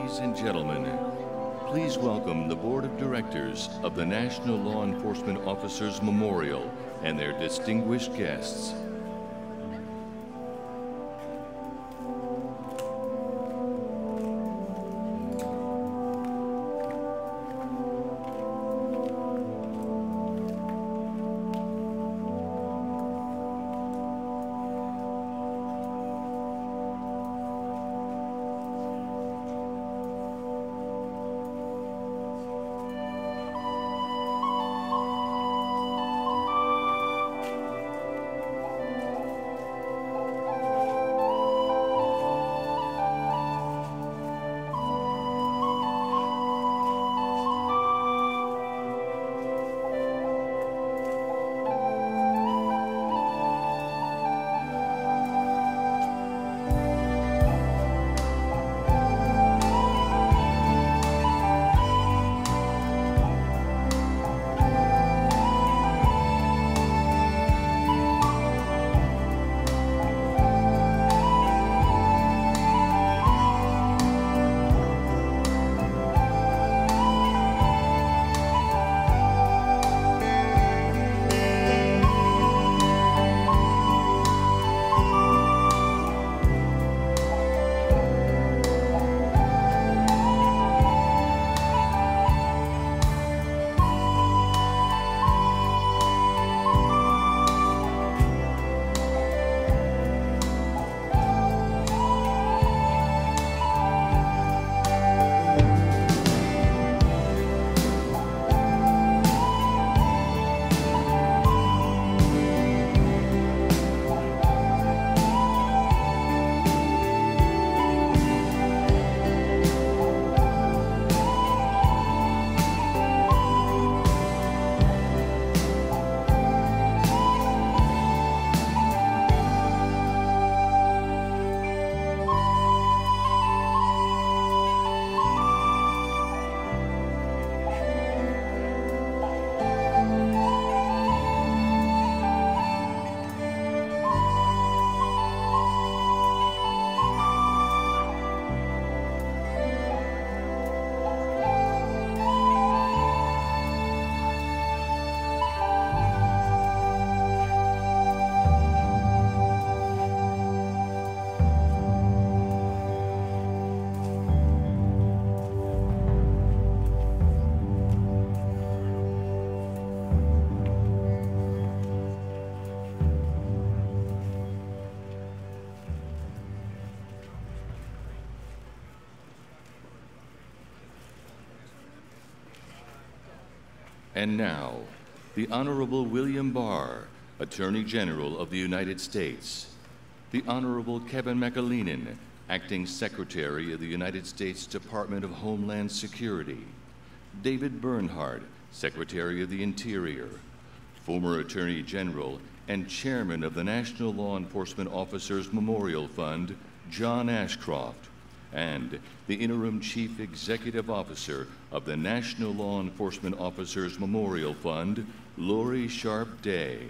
Ladies and gentlemen, please welcome the Board of Directors of the National Law Enforcement Officers Memorial and their distinguished guests. And now, the Honorable William Barr, Attorney General of the United States, the Honorable Kevin McAleenan, Acting Secretary of the United States Department of Homeland Security, David Bernhardt, Secretary of the Interior, former Attorney General and Chairman of the National Law Enforcement Officers Memorial Fund, John Ashcroft, and the Interim Chief Executive Officer of the National Law Enforcement Officers Memorial Fund, Lori Sharp Day.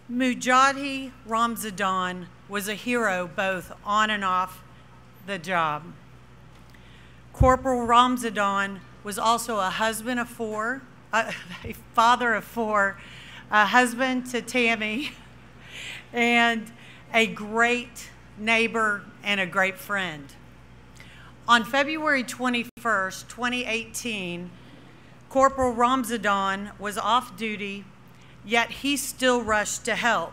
Mujahid Ramzan was a hero both on and off the job. Corporal Ramzan was also a husband of four, a father of four, a husband to Tammy, and a great neighbor and a great friend. On February 21st, 2018, Corporal Ramzan was off duty, yet he still rushed to help.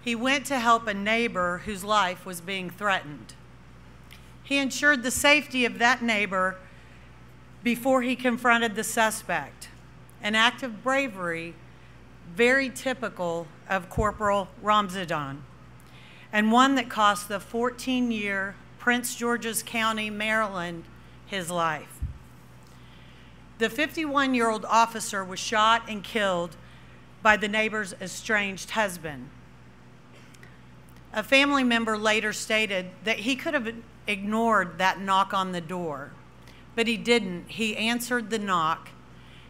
He went to help a neighbor whose life was being threatened. He ensured the safety of that neighbor before he confronted the suspect, an act of bravery very typical of Corporal Ramzan, and one that cost the 14-year Prince George's County, Maryland, his life. The 51-year-old officer was shot and killed by the neighbor's estranged husband. A family member later stated that he could have ignored that knock on the door, but he didn't. He answered the knock.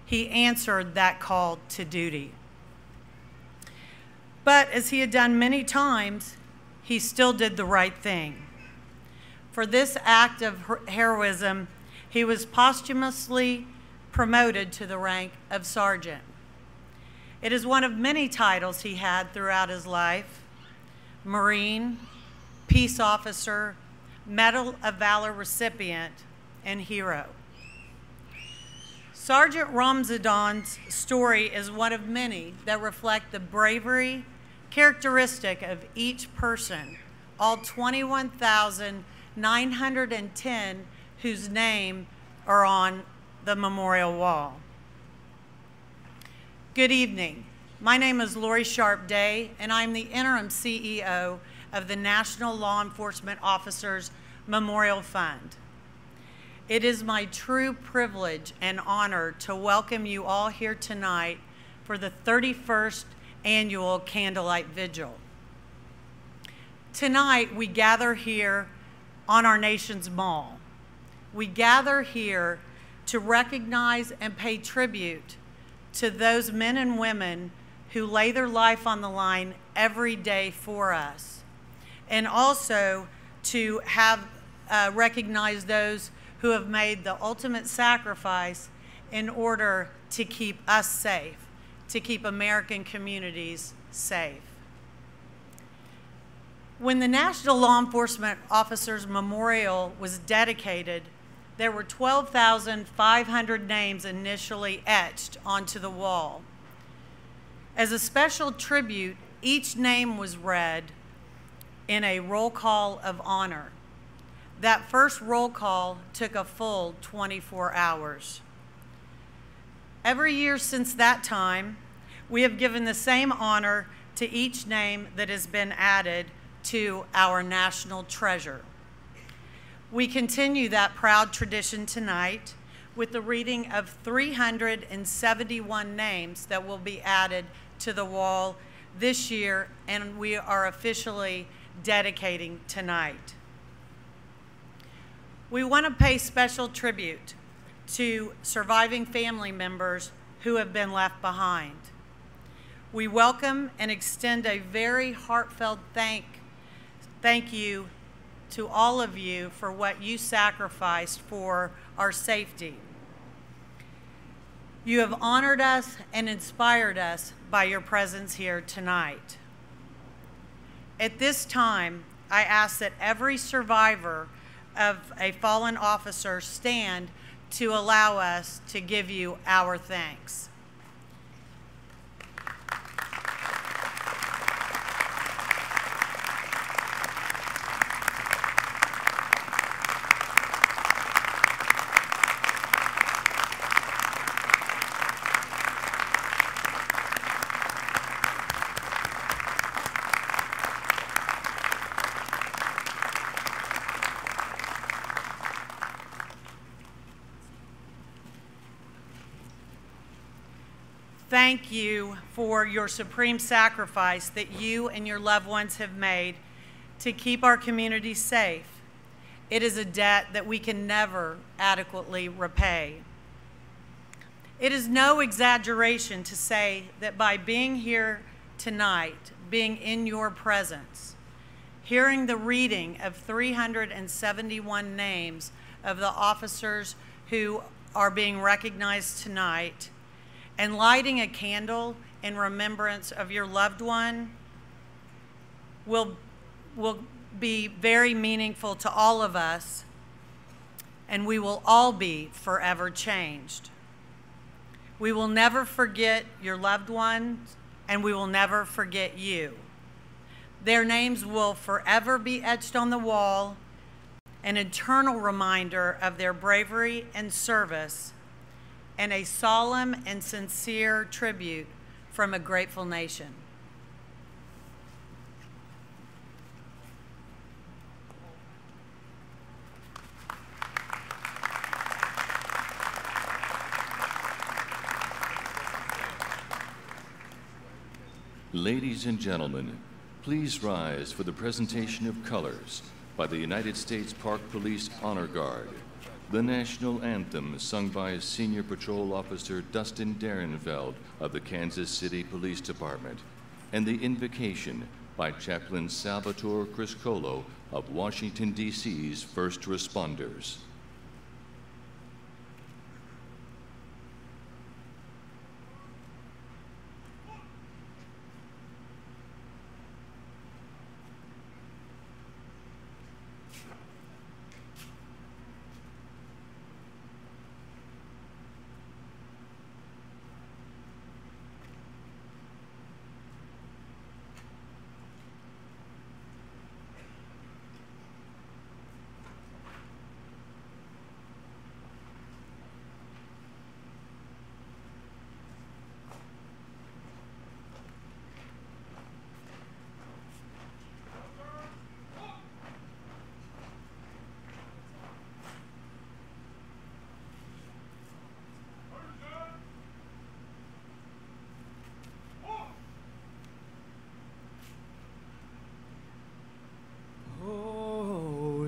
He answered that call to duty. But as he had done many times, he still did the right thing. For this act of heroism, he was posthumously promoted to the rank of sergeant. It is one of many titles he had throughout his life: Marine, Peace Officer, Medal of Valor recipient, and hero. Sergeant Ramzadon's story is one of many that reflect the bravery characteristic of each person, all 21,910 whose name are on the memorial wall. Good evening. My name is Lori Sharp Day, and I'm the interim CEO of the National Law Enforcement Officers Memorial Fund. It is my true privilege and honor to welcome you all here tonight for the 31st Annual Candlelight Vigil. Tonight, we gather here on our nation's mall. We gather here to recognize and pay tribute to those men and women who lay their life on the line every day for us, and also to have recognize those who have made the ultimate sacrifice in order to keep us safe, to keep American communities safe. When the National Law Enforcement Officers Memorial was dedicated, there were 12,500 names initially etched onto the wall. As a special tribute, each name was read in a roll call of honor. That first roll call took a full 24 hours. Every year since that time, we have given the same honor to each name that has been added to our national treasure. We continue that proud tradition tonight with the reading of 371 names that will be added to the wall this year, and we are officially dedicating tonight. We want to pay special tribute to surviving family members who have been left behind. We welcome and extend a very heartfelt thank you to all of you for what you sacrificed for our safety. You have honored us and inspired us by your presence here tonight. At this time, I ask that every survivor of a fallen officer stand to allow us to give you our thanks. Thank you for your supreme sacrifice that you and your loved ones have made to keep our communities safe. It is a debt that we can never adequately repay. It is no exaggeration to say that by being here tonight, being in your presence, hearing the reading of 371 names of the officers who are being recognized tonight, and lighting a candle in remembrance of your loved one will be very meaningful to all of us, and we will all be forever changed. We will never forget your loved ones, and we will never forget you. Their names will forever be etched on the wall, an eternal reminder of their bravery and service, and a solemn and sincere tribute from a grateful nation. Ladies and gentlemen, please rise for the presentation of colors by the United States Park Police Honor Guard. the national anthem sung by Senior Patrol Officer Dustin Darenfeld of the Kansas City Police Department, and the invocation by Chaplain Salvatore Criscolo of Washington, D.C.'s first responders.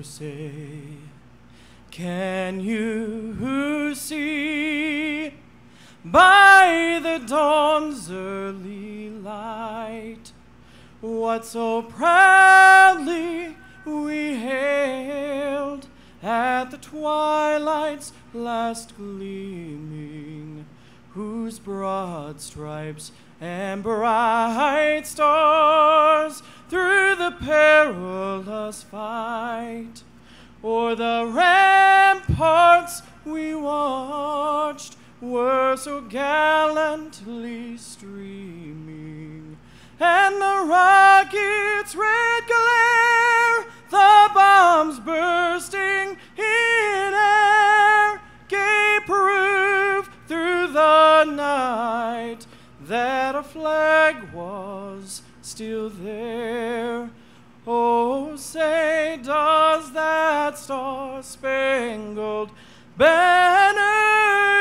Say, can you see by the dawn's early light what so proudly we hailed at the twilight's last gleaming, whose broad stripes and bright stars through the perilous fight o'er the ramparts we watched were so gallantly streaming, and the rocket's red glare, the bombs bursting in air, gave proof through the night that a flag was still there. Oh, say, does that star-spangled banner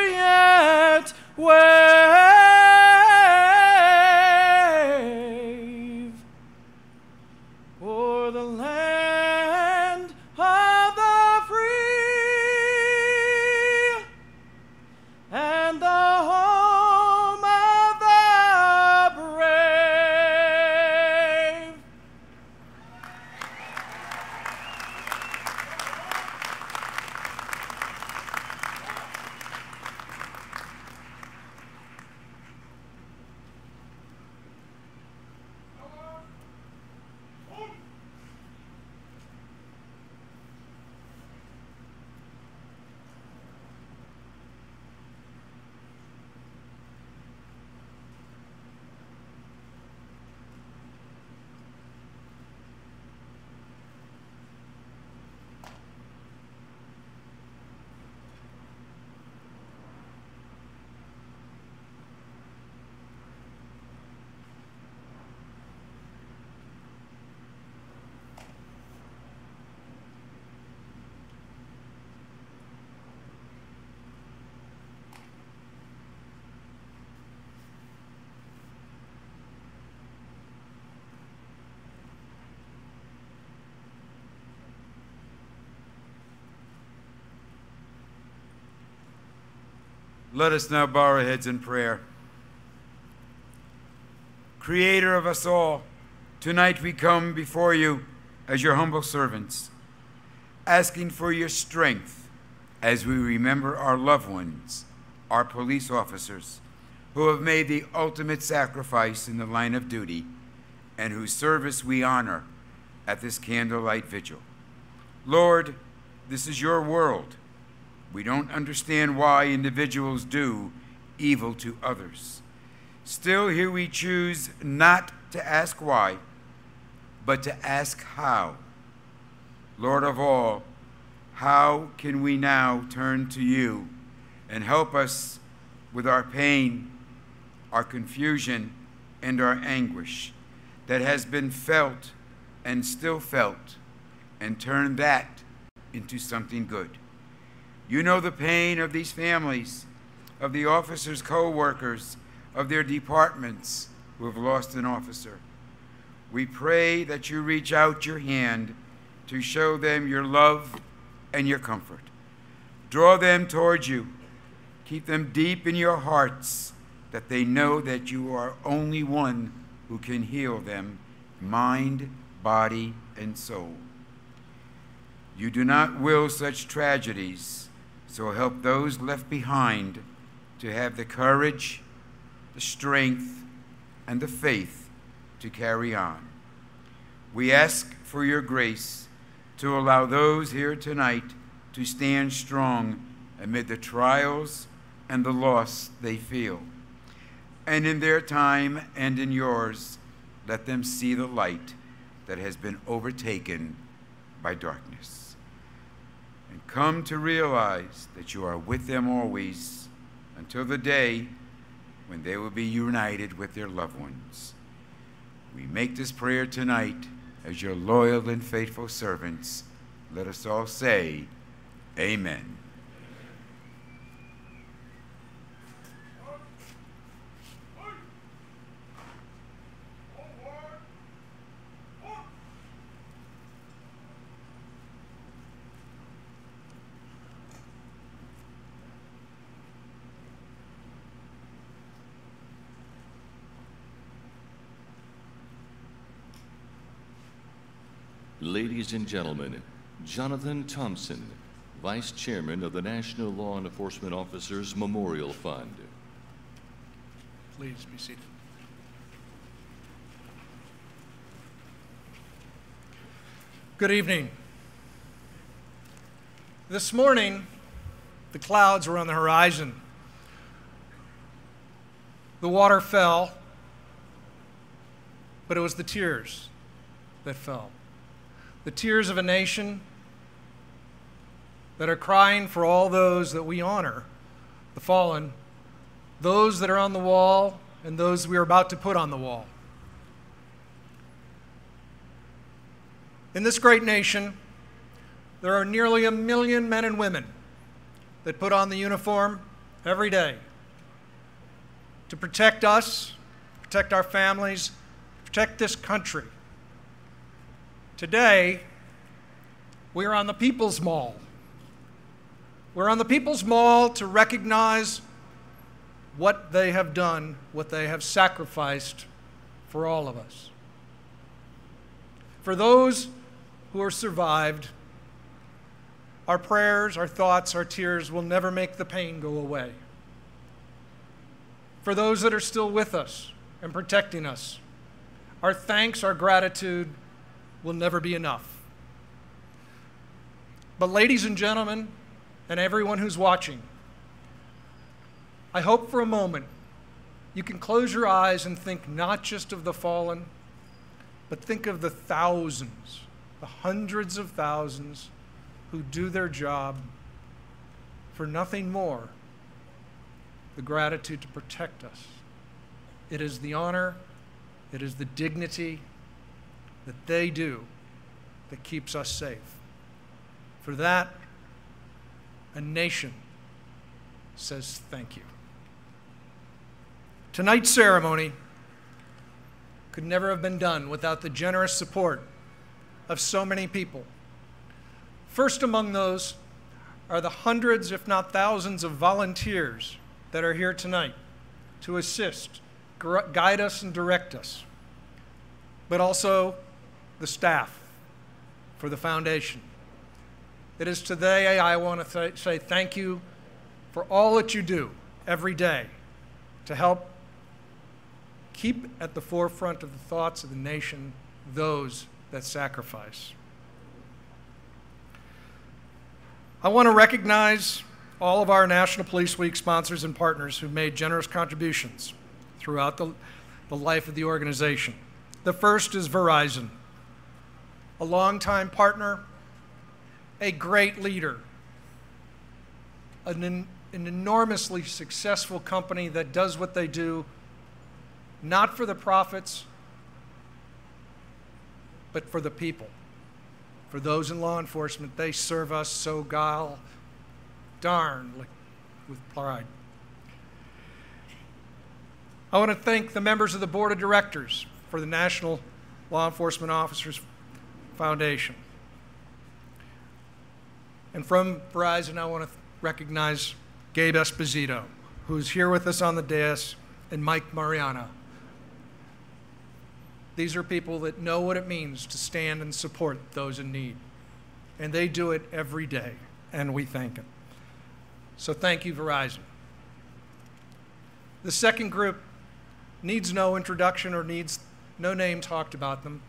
yet wave o'er the land of the free and the home of the brave? Let us now bow our heads in prayer. Creator of us all, tonight we come before you as your humble servants, asking for your strength as we remember our loved ones, our police officers, who have made the ultimate sacrifice in the line of duty and whose service we honor at this Candlelight Vigil. Lord, this is your world. We don't understand why individuals do evil to others. Still, here we choose not to ask why, but to ask how. Lord of all, how can we now turn to you and help us with our pain, our confusion, and our anguish that has been felt and still felt, and turn that into something good? You know the pain of these families, of the officers' co-workers, of their departments who have lost an officer. We pray that you reach out your hand to show them your love and your comfort. Draw them towards you. Keep them deep in your hearts, that they know that you are only one who can heal them, mind, body, and soul. You do not will such tragedies, so help those left behind to have the courage, the strength, and the faith to carry on. We ask for your grace to allow those here tonight to stand strong amid the trials and the loss they feel. And in their time and in yours, let them see the light that has been overtaken by darkness. And come to realize that you are with them always until the day when they will be united with their loved ones. We make this prayer tonight as your loyal and faithful servants. Let us all say, Amen. Ladies and gentlemen, Jonathan Thompson, Vice Chairman of the National Law Enforcement Officers Memorial Fund. Please be seated. Good evening. This morning, the clouds were on the horizon. The water fell, but it was the tears that fell. The tears of a nation that are crying for all those that we honor, the fallen, those that are on the wall, and those we are about to put on the wall. In this great nation, there are nearly 1 million men and women that put on the uniform every day to protect us, protect our families, protect this country. Today, we are on the People's Mall. We're on the People's Mall to recognize what they have done, what they have sacrificed for all of us. For those who are survived, our prayers, our thoughts, our tears will never make the pain go away. For those that are still with us and protecting us, our thanks, our gratitude will never be enough. But ladies and gentlemen, and everyone who's watching, I hope for a moment you can close your eyes and think not just of the fallen, but think of the thousands, the hundreds of thousands who do their job for nothing more, the gratitude to protect us. It is the honor, it is the dignity that they do that keeps us safe. For that, a nation says thank you. Tonight's ceremony could never have been done without the generous support of so many people. First among those are the hundreds, if not thousands, of volunteers that are here tonight to assist, guide us, and direct us, but also the staff for the foundation. It is today I want to say thank you for all that you do every day to help keep at the forefront of the thoughts of the nation those that sacrifice. I want to recognize all of our National Police Week sponsors and partners who've made generous contributions throughout the life of the organization. The first is Verizon, a longtime partner, a great leader, an enormously successful company that does what they do, not for the profits, but for the people. For those in law enforcement, they serve us so darn with pride. I want to thank the members of the Board of Directors for the National Law Enforcement Officers Foundation. And from Verizon, I want to recognize Gabe Esposito, who's here with us on the dais, and Mike Mariana. These are people that know what it means to stand and support those in need. And they do it every day, and we thank them. So thank you, Verizon. The second group needs no introduction or needs no name talked about them.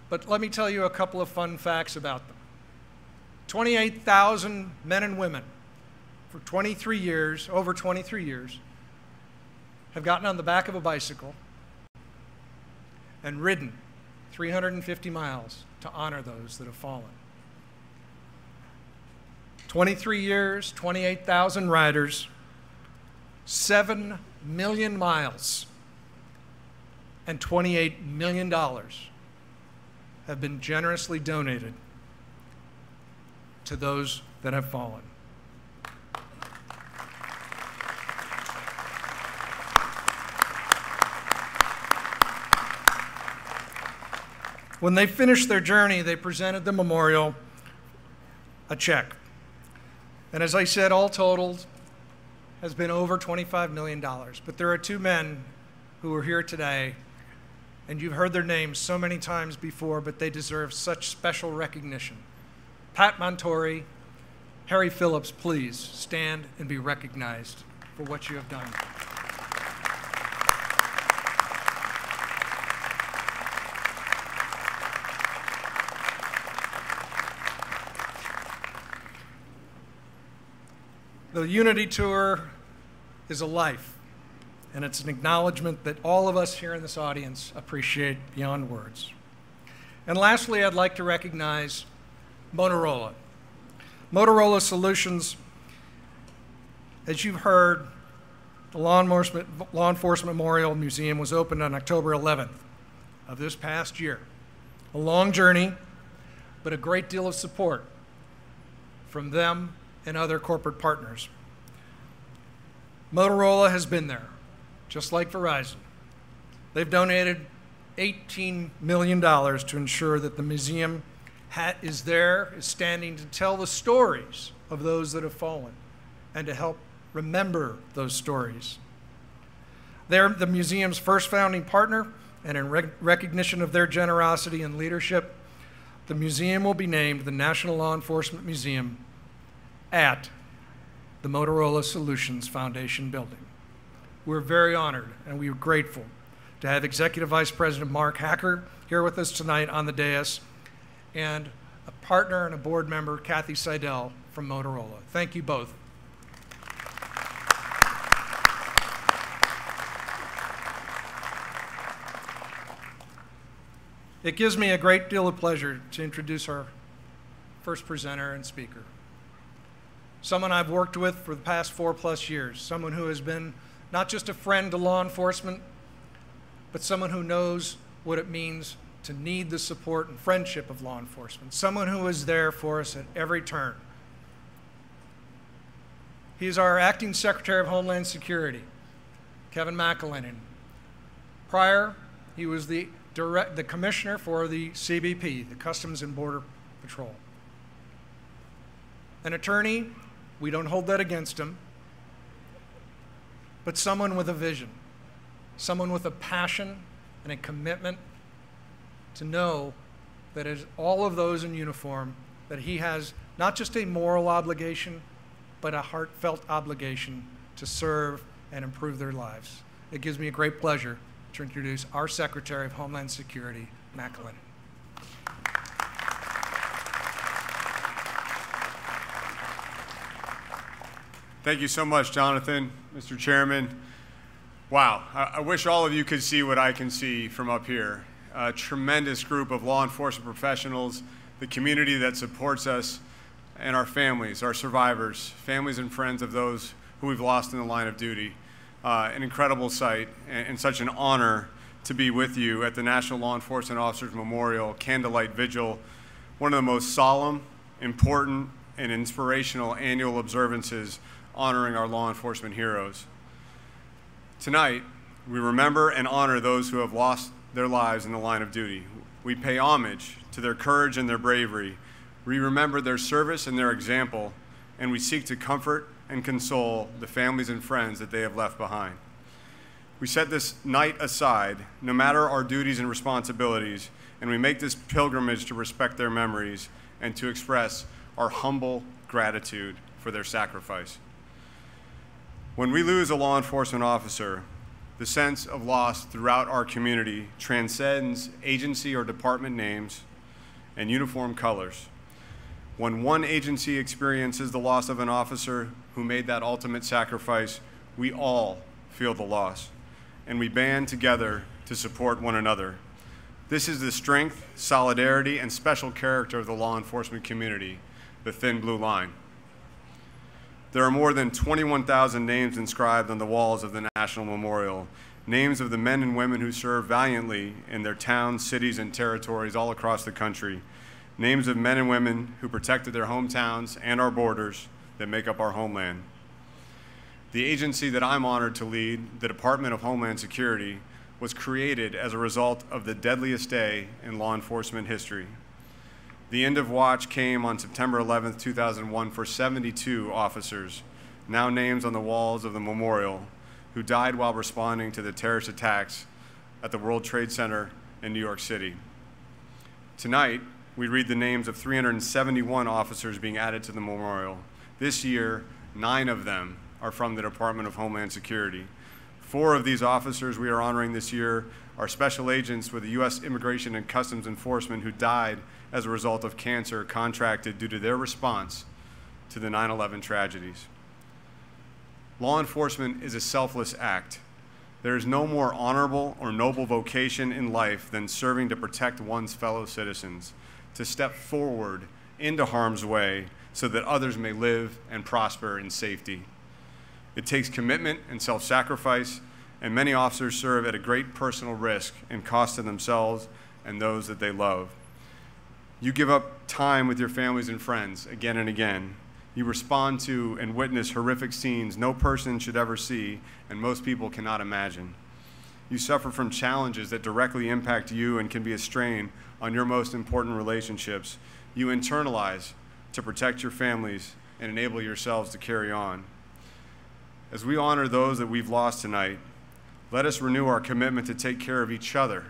But let me tell you a couple of fun facts about them. 28,000 men and women for 23 years, over 23 years, have gotten on the back of a bicycle and ridden 350 miles to honor those that have fallen. 23 years, 28,000 riders, 7 million miles, and $28 million have been generously donated to those that have fallen. When they finished their journey, they presented the memorial a check. And as I said, all totaled has been over $25 million. But there are two men who are here today, and you've heard their names so many times before, but they deserve such special recognition. Pat Montori, Harry Phillips, please stand and be recognized for what you have done. The Unity Tour is a life, and it's an acknowledgement that all of us here in this audience appreciate beyond words. And lastly, I'd like to recognize Motorola. Motorola Solutions, as you've heard, the Law Enforcement Memorial Museum was opened on October 11th of this past year. A long journey, but a great deal of support from them and other corporate partners. Motorola has been there, just like Verizon. They've donated $18 million to ensure that the museum is there, is standing to tell the stories of those that have fallen and to help remember those stories. They're the museum's first founding partner, and in recognition of their generosity and leadership, the museum will be named the National Law Enforcement Museum at the Motorola Solutions Foundation building. We're very honored and we're grateful to have Executive Vice President Mark Hacker here with us tonight on the dais, and a partner and a board member, Kathy Seidel from Motorola. Thank you both. It gives me a great deal of pleasure to introduce our first presenter and speaker. Someone I've worked with for the past 4+ years, someone who has been not just a friend to law enforcement, but someone who knows what it means to need the support and friendship of law enforcement, someone who is there for us at every turn. He is our Acting Secretary of Homeland Security, Kevin McAleenan. Prior, he was the commissioner for the CBP, the Customs and Border Patrol. An attorney, we don't hold that against him, but someone with a vision, someone with a passion and a commitment to know that as all of those in uniform, that he has not just a moral obligation, but a heartfelt obligation to serve and improve their lives. It gives me a great pleasure to introduce our Secretary of Homeland Security, McAleenan. Thank you so much, Jonathan, Mr. Chairman. Wow, I wish all of you could see what I can see from up here. A tremendous group of law enforcement professionals, the community that supports us, and our families, our survivors, families and friends of those who we've lost in the line of duty. An incredible sight and such an honor to be with you at the National Law Enforcement Officers Memorial Candlelight Vigil, one of the most solemn, important, and inspirational annual observances honoring our law enforcement heroes. Tonight, we remember and honor those who have lost their lives in the line of duty. We pay homage to their courage and their bravery. We remember their service and their example, and we seek to comfort and console the families and friends that they have left behind. We set this night aside, no matter our duties and responsibilities, and we make this pilgrimage to respect their memories and to express our humble gratitude for their sacrifice. When we lose a law enforcement officer, the sense of loss throughout our community transcends agency or department names and uniform colors. When one agency experiences the loss of an officer who made that ultimate sacrifice, we all feel the loss, and we band together to support one another. This is the strength, solidarity, and special character of the law enforcement community, the thin blue line. There are more than 21,000 names inscribed on the walls of the National Memorial, names of the men and women who served valiantly in their towns, cities, and territories all across the country, names of men and women who protected their hometowns and our borders that make up our homeland. The agency that I'm honored to lead, the Department of Homeland Security, was created as a result of the deadliest day in law enforcement history. The end of watch came on September 11, 2001 for 72 officers, now names on the walls of the memorial, who died while responding to the terrorist attacks at the World Trade Center in New York City. Tonight, we read the names of 371 officers being added to the memorial. This year, 9 of them are from the Department of Homeland Security. 4 of these officers we are honoring this year are special agents with the U.S. Immigration and Customs Enforcement who died as a result of cancer contracted due to their response to the 9/11 tragedies. Law enforcement is a selfless act. There is no more honorable or noble vocation in life than serving to protect one's fellow citizens, to step forward into harm's way so that others may live and prosper in safety. It takes commitment and self-sacrifice, and many officers serve at a great personal risk and cost to themselves and those that they love. You give up time with your families and friends again and again. You respond to and witness horrific scenes no person should ever see and most people cannot imagine. You suffer from challenges that directly impact you and can be a strain on your most important relationships. You internalize to protect your families and enable yourselves to carry on. As we honor those that we've lost tonight, let us renew our commitment to take care of each other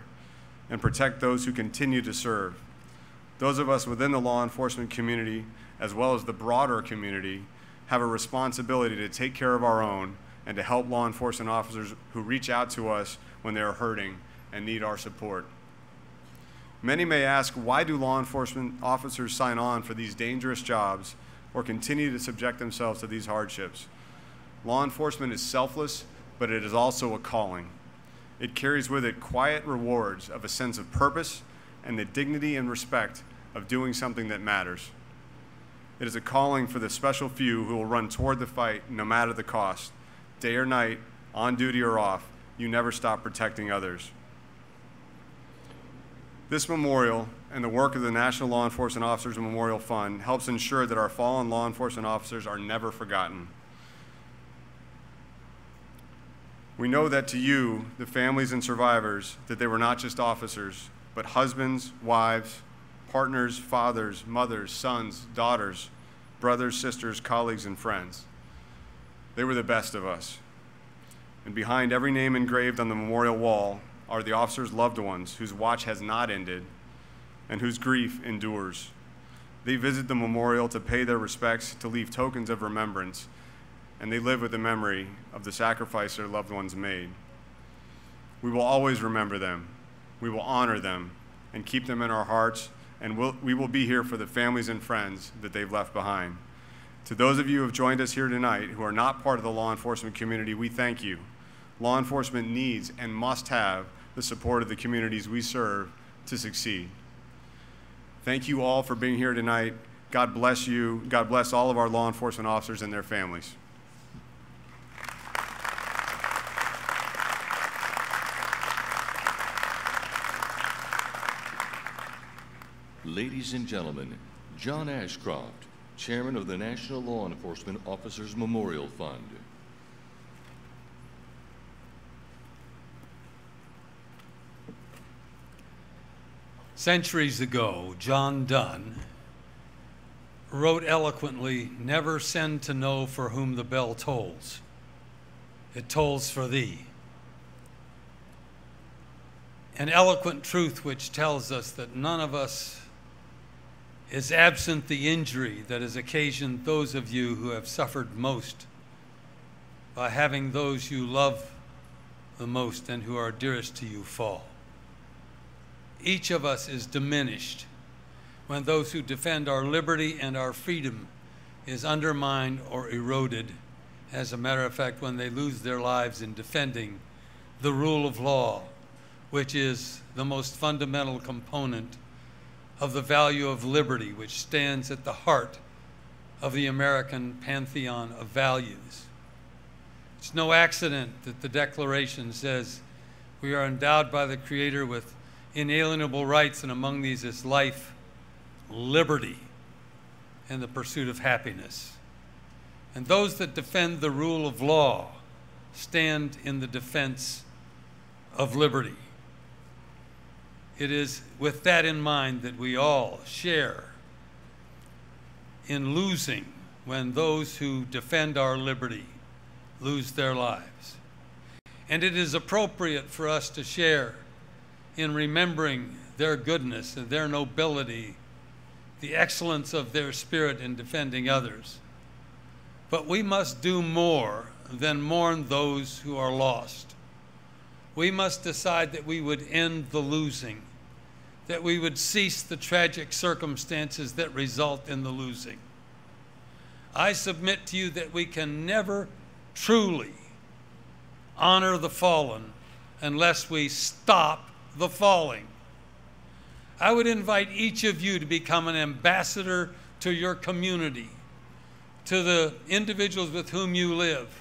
and protect those who continue to serve. Those of us within the law enforcement community, as well as the broader community, have a responsibility to take care of our own and to help law enforcement officers who reach out to us when they are hurting and need our support. Many may ask, why do law enforcement officers sign on for these dangerous jobs or continue to subject themselves to these hardships? Law enforcement is selfless, but it is also a calling. It carries with it quiet rewards of a sense of purpose and the dignity and respect of doing something that matters. It is a calling for the special few who will run toward the fight no matter the cost. Day or night, on duty or off, you never stop protecting others. This memorial and the work of the National Law Enforcement Officers Memorial Fund helps ensure that our fallen law enforcement officers are never forgotten. We know that to you, the families and survivors, that they were not just officers, but husbands, wives, partners, fathers, mothers, sons, daughters, brothers, sisters, colleagues, and friends. They were the best of us. And behind every name engraved on the memorial wall are the officers' loved ones whose watch has not ended and whose grief endures. They visit the memorial to pay their respects, to leave tokens of remembrance, and they live with the memory of the sacrifice their loved ones made. We will always remember them. We will honor them and keep them in our hearts, and we will be here for the families and friends that they've left behind. To those of you who have joined us here tonight who are not part of the law enforcement community, we thank you. Law enforcement needs and must have the support of the communities we serve to succeed. Thank you all for being here tonight. God bless you. God bless all of our law enforcement officers and their families. Ladies and gentlemen, John Ashcroft, Chairman of the National Law Enforcement Officers Memorial Fund. Centuries ago, John Donne wrote eloquently, "Never send to know for whom the bell tolls. It tolls for thee." An eloquent truth which tells us that none of us is absent the injury that has occasioned those of you who have suffered most by having those you love the most and who are dearest to you fall. Each of us is diminished when those who defend our liberty and our freedom is undermined or eroded. As a matter of fact, when they lose their lives in defending the rule of law, which is the most fundamental component of the value of liberty, which stands at the heart of the American pantheon of values. It's no accident that the Declaration says we are endowed by the Creator with inalienable rights, and among these is life, liberty, and the pursuit of happiness. And those that defend the rule of law stand in the defense of liberty. It is with that in mind that we all share in losing when those who defend our liberty lose their lives. And it is appropriate for us to share in remembering their goodness and their nobility, the excellence of their spirit in defending others. But we must do more than mourn those who are lost. We must decide that we would end the losing, that we would cease the tragic circumstances that result in the losing. I submit to you that we can never truly honor the fallen unless we stop the falling. I would invite each of you to become an ambassador to your community, to the individuals with whom you live,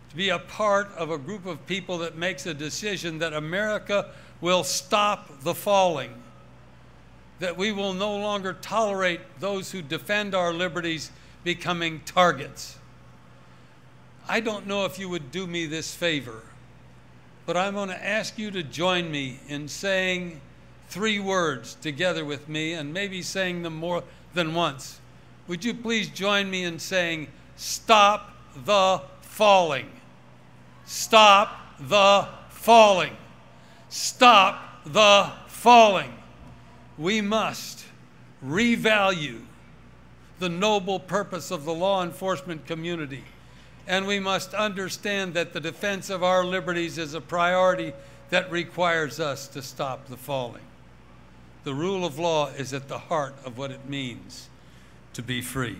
to be a part of a group of people that makes a decision that America will stop the falling, that we will no longer tolerate those who defend our liberties becoming targets. I don't know if you would do me this favor, but I'm going to ask you to join me in saying 3 words together with me, and maybe saying them more than once. Would you please join me in saying, "Stop the falling"? Stop the falling. Stop the falling. We must revalue the noble purpose of the law enforcement community, and we must understand that the defense of our liberties is a priority that requires us to stop the falling. The rule of law is at the heart of what it means to be free.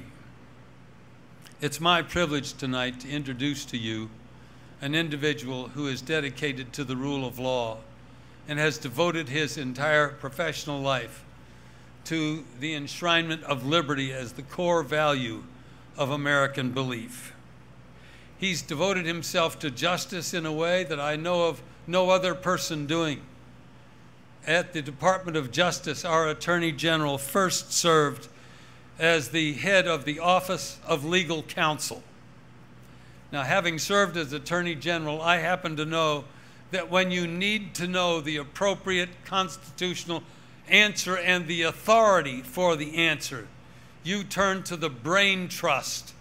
It's my privilege tonight to introduce to you an individual who is dedicated to the rule of law and has devoted his entire professional life to the enshrinement of liberty as the core value of American belief. He's devoted himself to justice in a way that I know of no other person doing. At the Department of Justice, our Attorney General first served as the head of the Office of Legal Counsel. Now, having served as Attorney General, I happen to know that when you need to know the appropriate constitutional answer and the authority for the answer, you turn to the brain trust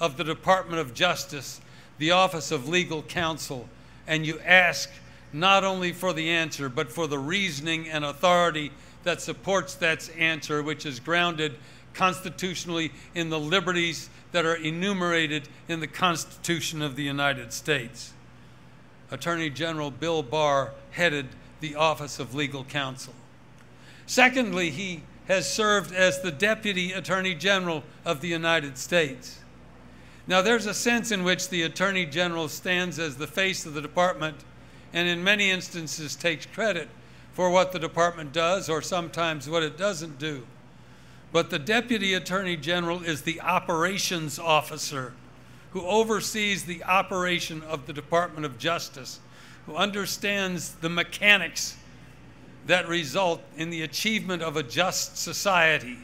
of the Department of Justice, the Office of Legal Counsel, and you ask not only for the answer, but for the reasoning and authority that supports that answer, which is grounded constitutionally in the liberties that are enumerated in the Constitution of the United States. Attorney General Bill Barr headed the Office of Legal Counsel. Secondly, he has served as the Deputy Attorney General of the United States. Now, there's a sense in which the Attorney General stands as the face of the department and in many instances takes credit for what the department does or sometimes what it doesn't do. But the Deputy Attorney General is the operations officer who oversees the operation of the Department of Justice, who understands the mechanics that result in the achievement of a just society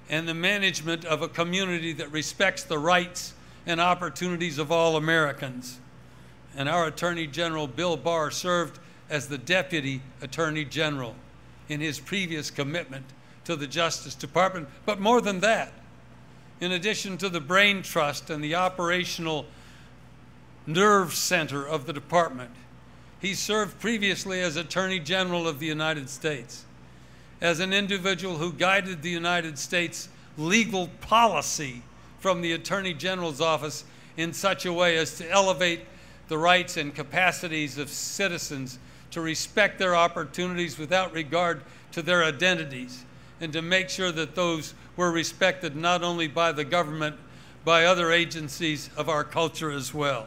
and the management of a community that respects the rights and opportunities of all Americans. And our Attorney General, Bill Barr, served as the Deputy Attorney General in his previous commitment to the Justice Department. But more than that, In addition to the brain trust and the operational nerve center of the department, he served previously as Attorney General of the United States, as an individual who guided the United States legal policy from the Attorney General's office in such a way as to elevate the rights and capacities of citizens to respect their opportunities without regard to their identities, and to make sure that those were respected not only by the government, by other agencies of our culture as well.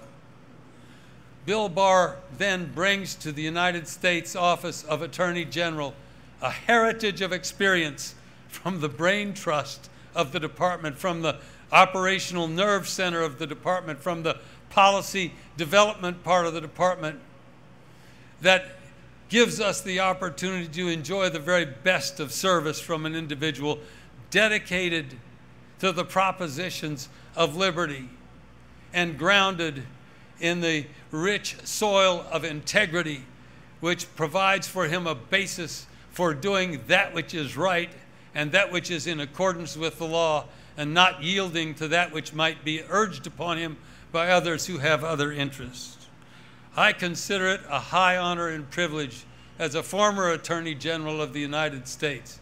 Bill Barr then brings to the United States Office of Attorney General a heritage of experience from the brain trust of the department, from the operational nerve center of the department, from the policy development part of the department, that gives us the opportunity to enjoy the very best of service from an individual dedicated to the propositions of liberty and grounded in the rich soil of integrity, which provides for him a basis for doing that which is right and that which is in accordance with the law, and not yielding to that which might be urged upon him by others who have other interests. I consider it a high honor and privilege as a former Attorney General of the United States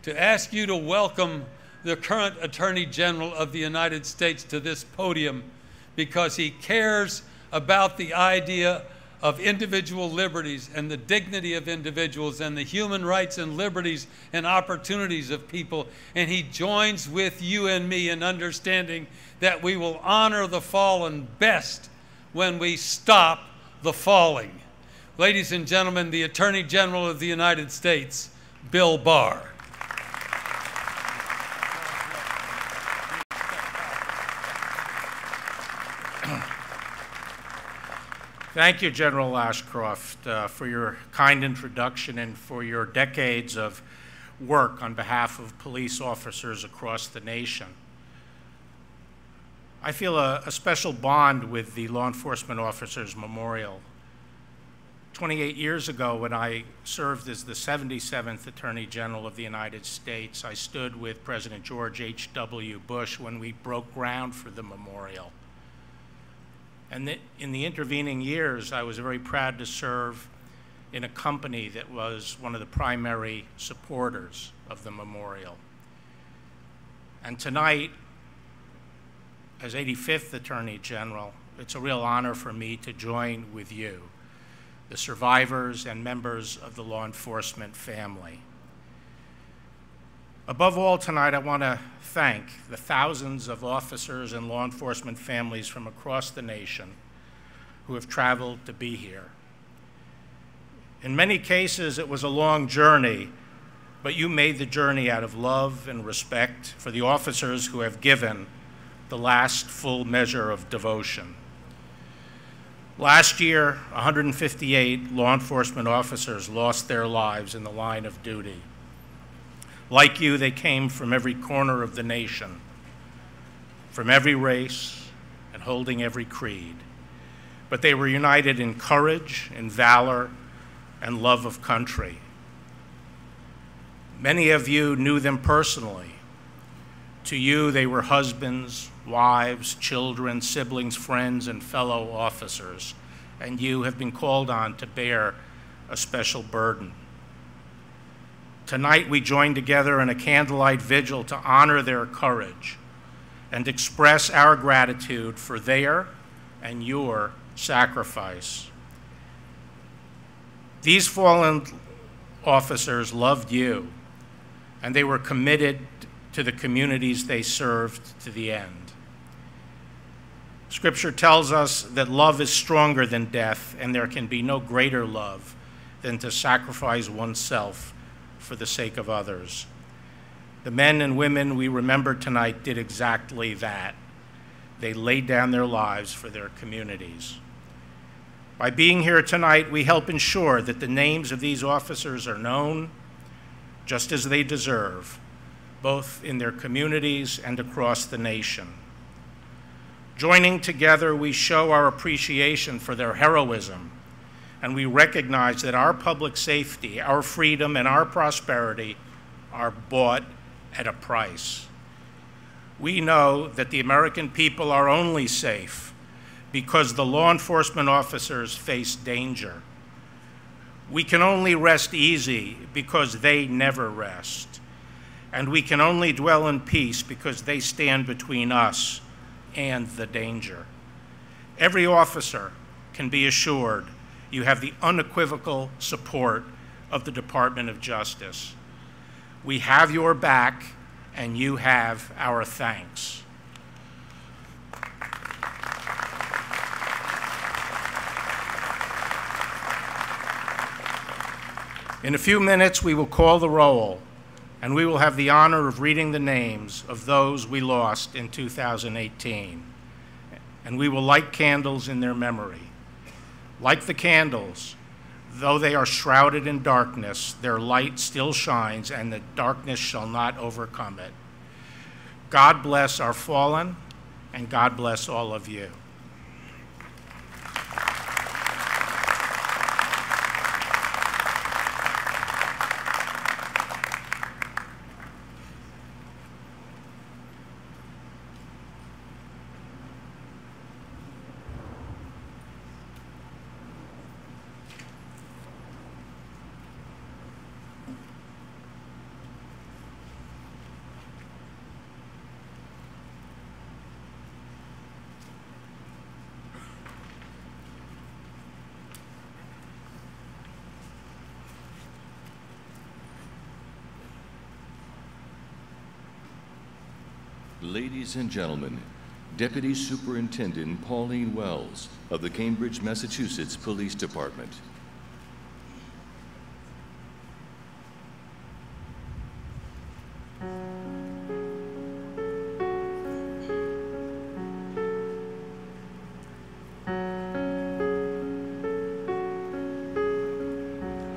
to ask you to welcome the current Attorney General of the United States to this podium, because he cares about the idea of individual liberties and the dignity of individuals and the human rights and liberties and opportunities of people. And he joins with you and me in understanding that we will honor the fallen best when we stop the falling. Ladies and gentlemen, the Attorney General of the United States, Bill Barr. Thank you, General Ashcroft, for your kind introduction and for your decades of work on behalf of police officers across the nation. I feel a special bond with the Law Enforcement Officers Memorial. 28 years ago, when I served as the 77th Attorney General of the United States, I stood with President George H.W. Bush when we broke ground for the memorial. And in the intervening years, I was very proud to serve in a company that was one of the primary supporters of the memorial. And tonight, as 85th Attorney General, it's a real honor for me to join with you, the survivors and members of the law enforcement family. Above all, tonight, I want to thank the thousands of officers and law enforcement families from across the nation who have traveled to be here. In many cases, it was a long journey, but you made the journey out of love and respect for the officers who have given the last full measure of devotion. Last year, 158 law enforcement officers lost their lives in the line of duty. Like you, they came from every corner of the nation, from every race, and holding every creed. But they were united in courage, in valor, and love of country. Many of you knew them personally. To you, they were husbands, wives, children, siblings, friends, and fellow officers, and you have been called on to bear a special burden. Tonight, we join together in a candlelight vigil to honor their courage and express our gratitude for their and your sacrifice. These fallen officers loved you, and they were committed to the communities they served to the end. Scripture tells us that love is stronger than death, and there can be no greater love than to sacrifice oneself for the sake of others. The men and women we remember tonight did exactly that. They laid down their lives for their communities. By being here tonight, we help ensure that the names of these officers are known just as they deserve, both in their communities and across the nation. Joining together, we show our appreciation for their heroism, and we recognize that our public safety, our freedom, and our prosperity are bought at a price. We know that the American people are only safe because the law enforcement officers face danger. We can only rest easy because they never rest. And we can only dwell in peace because they stand between us and the danger. Every officer can be assured you have the unequivocal support of the Department of Justice. We have your back, and you have our thanks. In a few minutes, we will call the roll, and we will have the honor of reading the names of those we lost in 2018. And we will light candles in their memory. Like the candles, though they are shrouded in darkness, their light still shines, and the darkness shall not overcome it. God bless our fallen, and God bless all of you. Ladies and gentlemen, Deputy Superintendent Pauline Wells of the Cambridge, Massachusetts Police Department.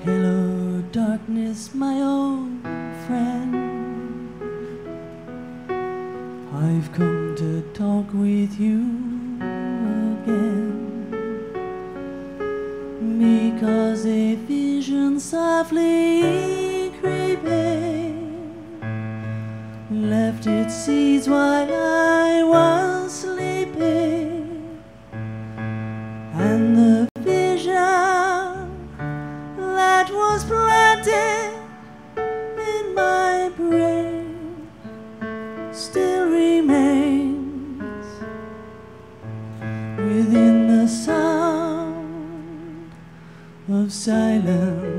Hello, darkness, my old friend. I've come to talk with you again, because a vision softly creeping left its seeds while I was sleeping, and the vision that was planted in my brain still remains within the sound of silence.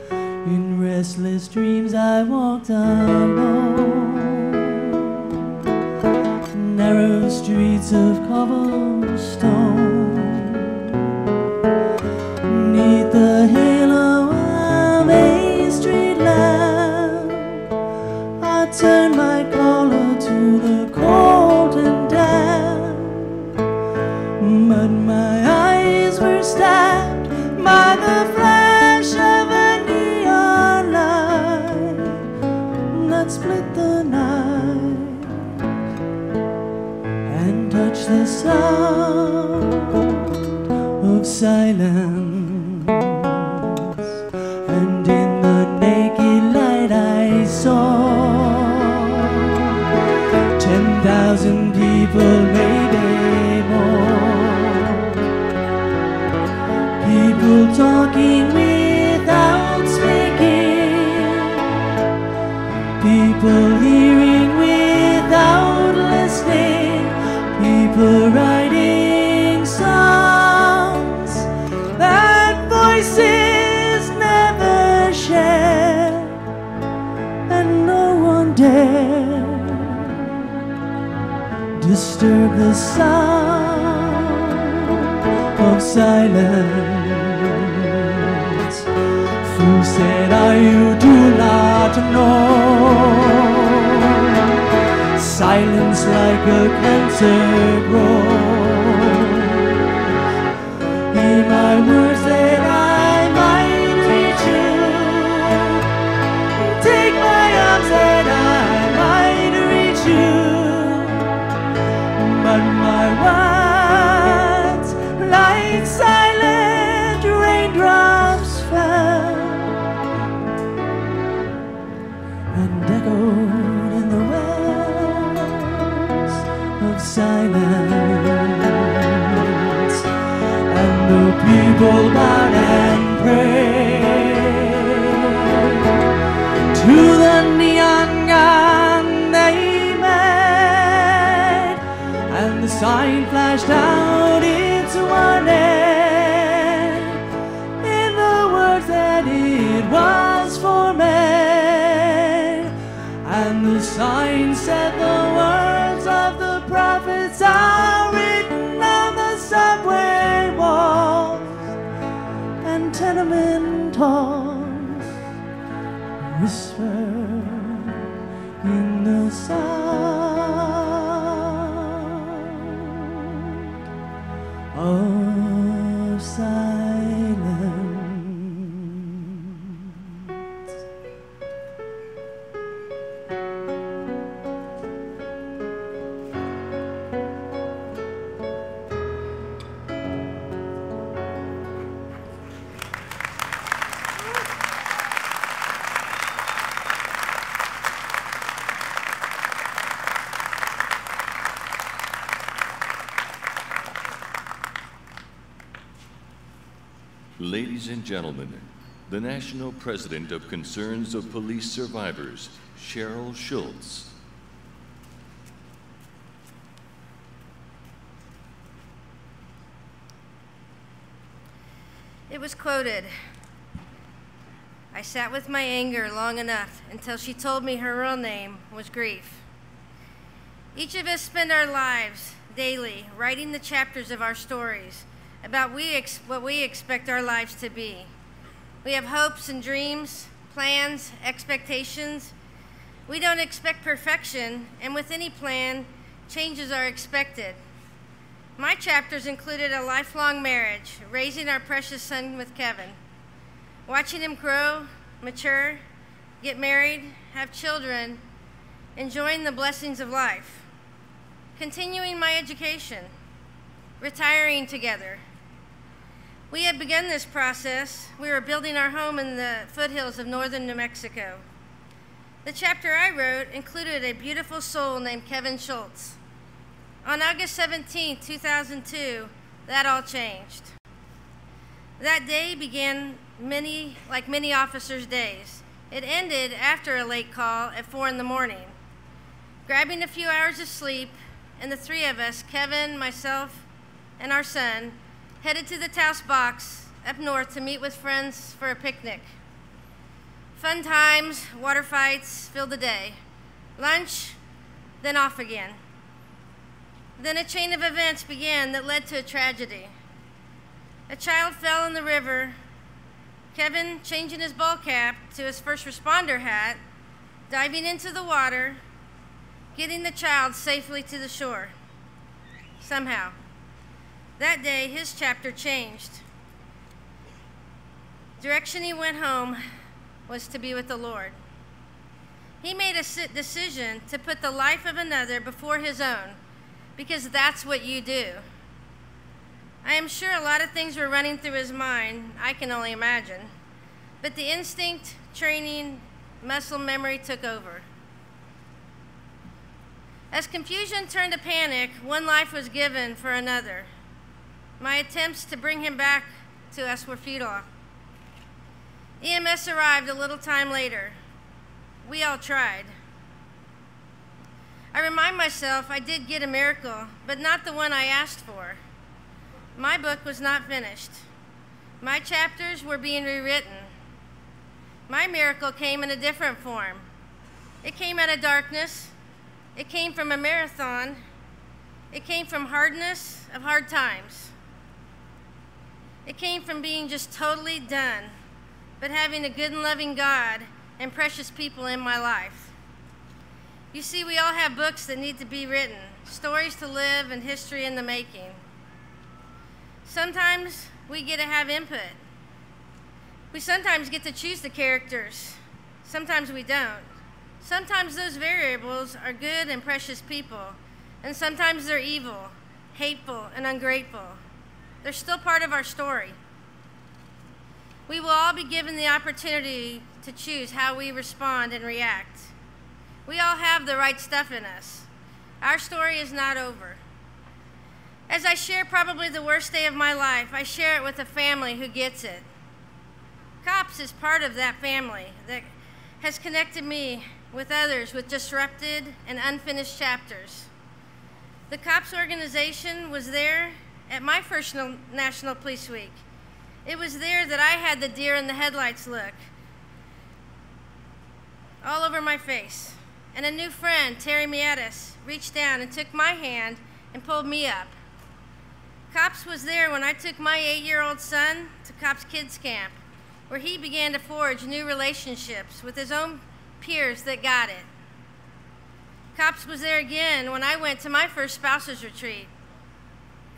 In restless dreams I walked alone, narrow streets of cobblestone, neath the halo of a street lamp. I turned my collar to the cold and damp, but my eyes were stabbed by the flash of a neon light that split the night and touched the sound of silence. And in the naked light I saw 10,000 people, maybe more. People talking without speaking, people hearing without listening, people writing songs that voices never share, and no one dare disturb the sound of silence. Fool said you do not know. Silence like a cancer grows. Hear my words that I might reach you. Take my arms that I might reach you. But my words, like silent raindrops, fell and echoed in the west. silence, and the people bowed and prayed to the neon gun they made, and the sign flashed out its warning in the words that it was for men, and the sign said the words of the prophets are written on the subway walls and tenement halls, whisper in the sound of silence. Ladies and gentlemen, the National President of Concerns of Police Survivors, Cheryl Schultz. It was quoted, "I sat with my anger long enough until she told me her real name was grief." Each of us spend our lives daily writing the chapters of our stories about what we expect our lives to be. We have hopes and dreams, plans, expectations. We don't expect perfection, and with any plan, changes are expected. My chapters included a lifelong marriage, raising our precious son with Kevin, watching him grow, mature, get married, have children, enjoying the blessings of life, continuing my education, retiring together. We had begun this process. We were building our home in the foothills of northern New Mexico. The chapter I wrote included a beautiful soul named Kevin Schultz. On August 17, 2002, that all changed. That day began like many officers' days. It ended after a late call at 4 in the morning. Grabbing a few hours of sleep, and the three of us, Kevin, myself, and our son, headed to the Taos Box up north to meet with friends for a picnic. Fun times, water fights filled the day. Lunch, then off again. Then a chain of events began that led to a tragedy. A child fell in the river. Kevin, changing his ball cap to his first responder hat, diving into the water, getting the child safely to the shore. Somehow. That day, his chapter changed. Direction he went home was to be with the Lord. He made a decision to put the life of another before his own, because that's what you do. I am sure a lot of things were running through his mind, I can only imagine, but the instinct, training, muscle memory took over. As confusion turned to panic, one life was given for another. My attempts to bring him back to us were futile. EMS arrived a little time later. We all tried. I remind myself I did get a miracle, but not the one I asked for. My book was not finished. My chapters were being rewritten. My miracle came in a different form. It came out of darkness. It came from a marathon. It came from hardness of hard times. It came from being just totally done, but having a good and loving God and precious people in my life. You see, we all have books that need to be written, stories to live and history in the making. Sometimes we get to have input. We sometimes get to choose the characters. Sometimes we don't. Sometimes those variables are good and precious people, and sometimes they're evil, hateful, and ungrateful. They're still part of our story. We will all be given the opportunity to choose how we respond and react. We all have the right stuff in us. Our story is not over. As I share probably the worst day of my life, I share it with a family who gets it. COPS is part of that family that has connected me with others with disrupted and unfinished chapters. The COPS organization was there at my first National Police Week. It was there that I had the deer in the headlights look all over my face. And a new friend, Terry Miatis, reached down and took my hand and pulled me up. COPS was there when I took my 8-year-old son to COPS Kids Camp, where he began to forge new relationships with his own peers that got it. COPS was there again when I went to my first spouses retreat.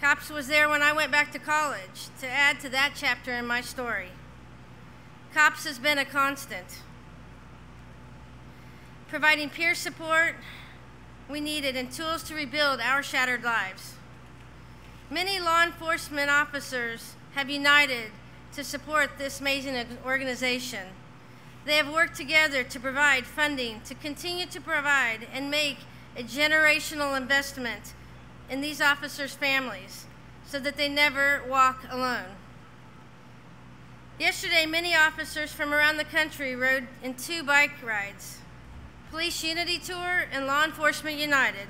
COPS was there when I went back to college to add to that chapter in my story. COPS has been a constant, providing peer support we needed and tools to rebuild our shattered lives. Many law enforcement officers have united to support this amazing organization. They have worked together to provide funding, to continue to provide and make a generational investment in these officers' families so that they never walk alone. Yesterday, many officers from around the country rode in 2 bike rides, Police Unity Tour and Law Enforcement United.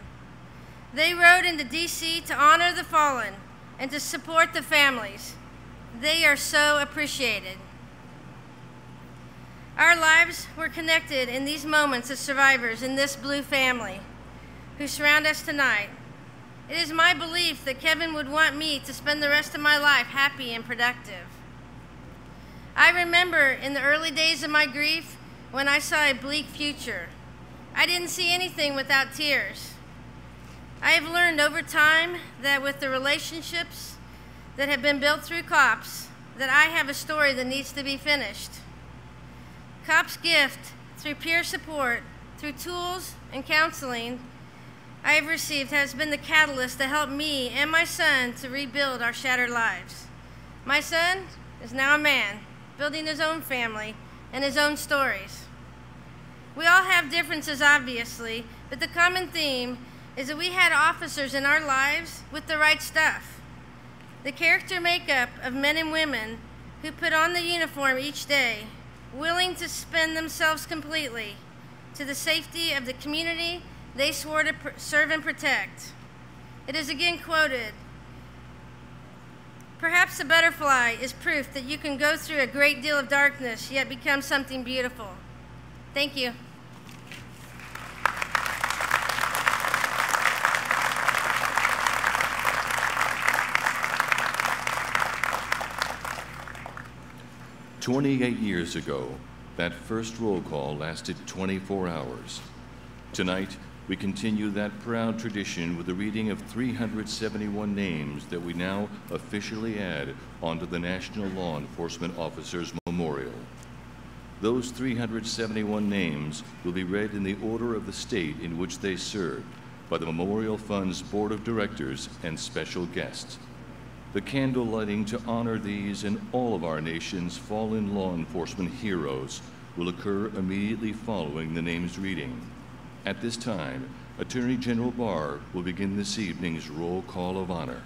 They rode into DC to honor the fallen and to support the families. They are so appreciated. Our lives were connected in these moments as survivors in this blue family who surround us tonight. It is my belief that Kevin would want me to spend the rest of my life happy and productive. I remember in the early days of my grief when I saw a bleak future. I didn't see anything without tears. I have learned over time that with the relationships that have been built through COPS, that I have a story that needs to be finished. COPS gift, through peer support, through tools and counseling I have received, has been the catalyst to help me and my son to rebuild our shattered lives. My son is now a man, building his own family and his own stories. We all have differences, obviously, but the common theme is that we had officers in our lives with the right stuff. The character makeup of men and women who put on the uniform each day, willing to spend themselves completely to the safety of the community they swore to serve and protect. It is again quoted, "Perhaps a butterfly is proof that you can go through a great deal of darkness yet become something beautiful." Thank you. "28 years ago, that first roll call lasted 24 hours. Tonight, we continue that proud tradition with the reading of 371 names that we now officially add onto the National Law Enforcement Officers Memorial. Those 371 names will be read in the order of the state in which they served by the Memorial Fund's Board of Directors and special guests. The candle lighting to honor these and all of our nation's fallen law enforcement heroes will occur immediately following the names reading. At this time, Attorney General Barr will begin this evening's roll call of honor.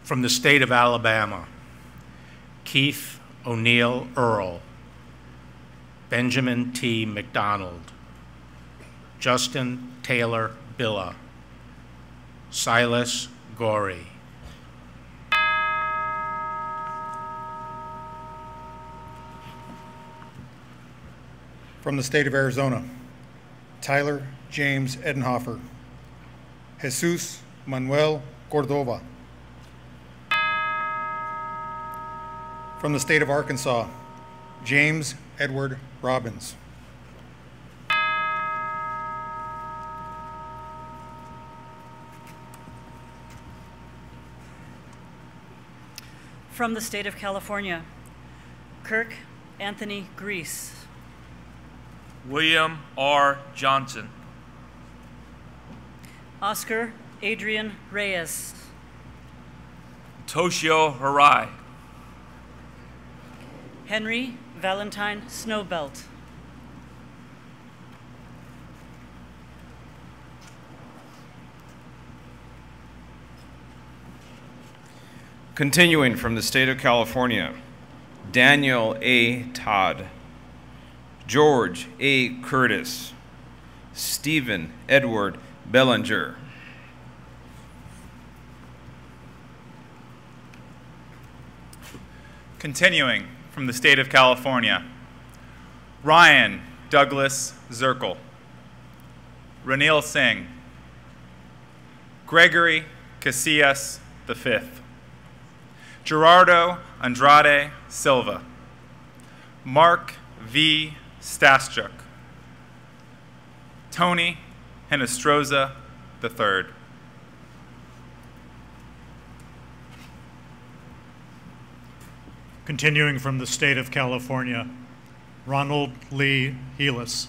From the state of Alabama, Keith O'Neill Earl, Benjamin T. McDonald, Justin Taylor Billa, Silas Gorey. From the state of Arizona, Tyler James Edenhofer, Jesus Manuel Cordova. From the state of Arkansas, James Edward Robbins. From the state of California, Kirk Anthony Grease. William R. Johnson. Oscar Adrian Reyes. Toshio Harai. Henry Valentine Snowbelt. Continuing from the state of California, Daniel A. Todd, George A. Curtis, Stephen Edward Bellinger. Continuing from the state of California, Ryan Douglas Zirkle, Ranil Singh, Gregory Casillas V, Gerardo Andrade Silva, Mark V. Staschuk, Tony Henestroza III. Continuing from the state of California, Ronald Lee Heelis.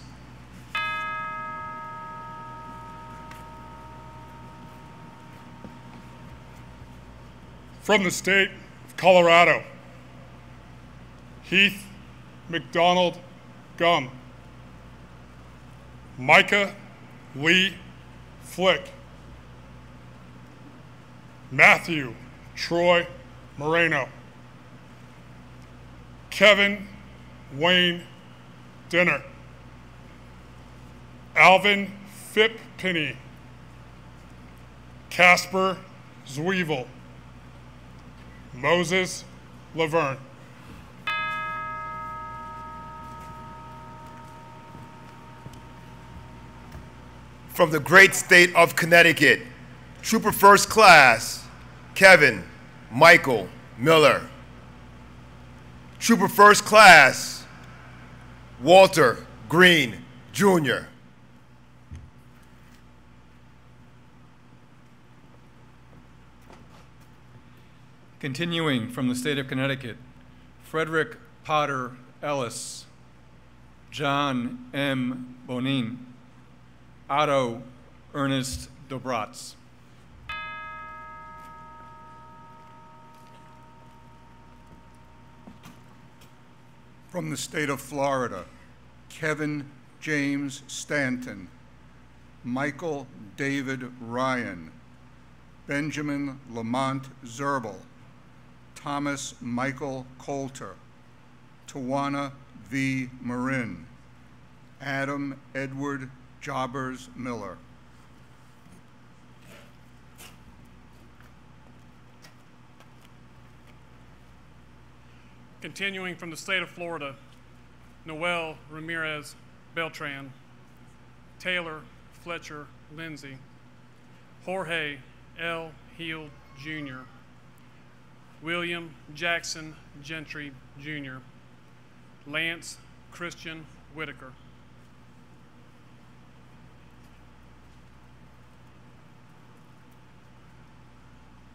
From the state of Colorado, Heath McDonald Gum, Micah Lee Flick, Matthew Troy Moreno, Kevin Wayne Dinner, Alvin Phip Penny, Casper Zwevel, Moses Laverne. From the great state of Connecticut, Trooper First Class, Kevin Michael Miller. Trooper First Class, Walter Green, Jr. Continuing from the state of Connecticut, Frederick Potter Ellis, John M. Bonin, Otto Ernest Dobratz. From the state of Florida, Kevin James Stanton, Michael David Ryan, Benjamin Lamont Zerbel, Thomas Michael Coulter, Tawana V. Marin, Adam Edward Jobbers Miller. Continuing from the state of Florida, Noel Ramirez Beltran, Taylor Fletcher Lindsay, Jorge L. Heald Jr., William Jackson Gentry Jr., Lance Christian Whitaker.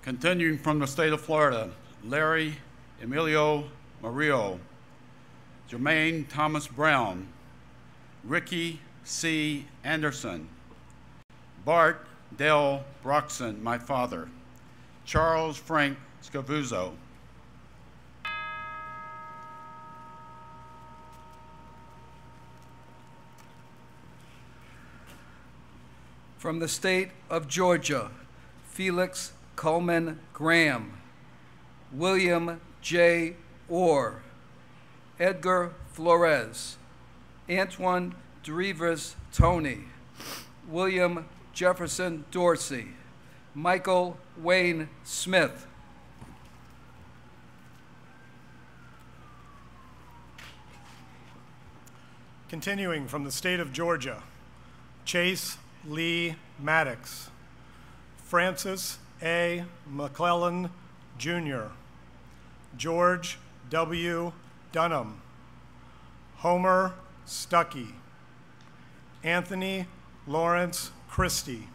Continuing from the state of Florida, Larry Emilio Murillo, Jermaine Thomas Brown, Ricky C. Anderson, Bart Dale Broxson, my father, Charles Frank Scavuzzo. From the state of Georgia, Felix Coleman Graham, William J. Orr, Edgar Flores, Antoine Drivers Tony, William Jefferson Dorsey, Michael Wayne Smith. Continuing from the state of Georgia, Chase Lee Maddox, Francis A. McClellan, Jr., George W. Dunham, Homer Stuckey, Anthony Lawrence Christie.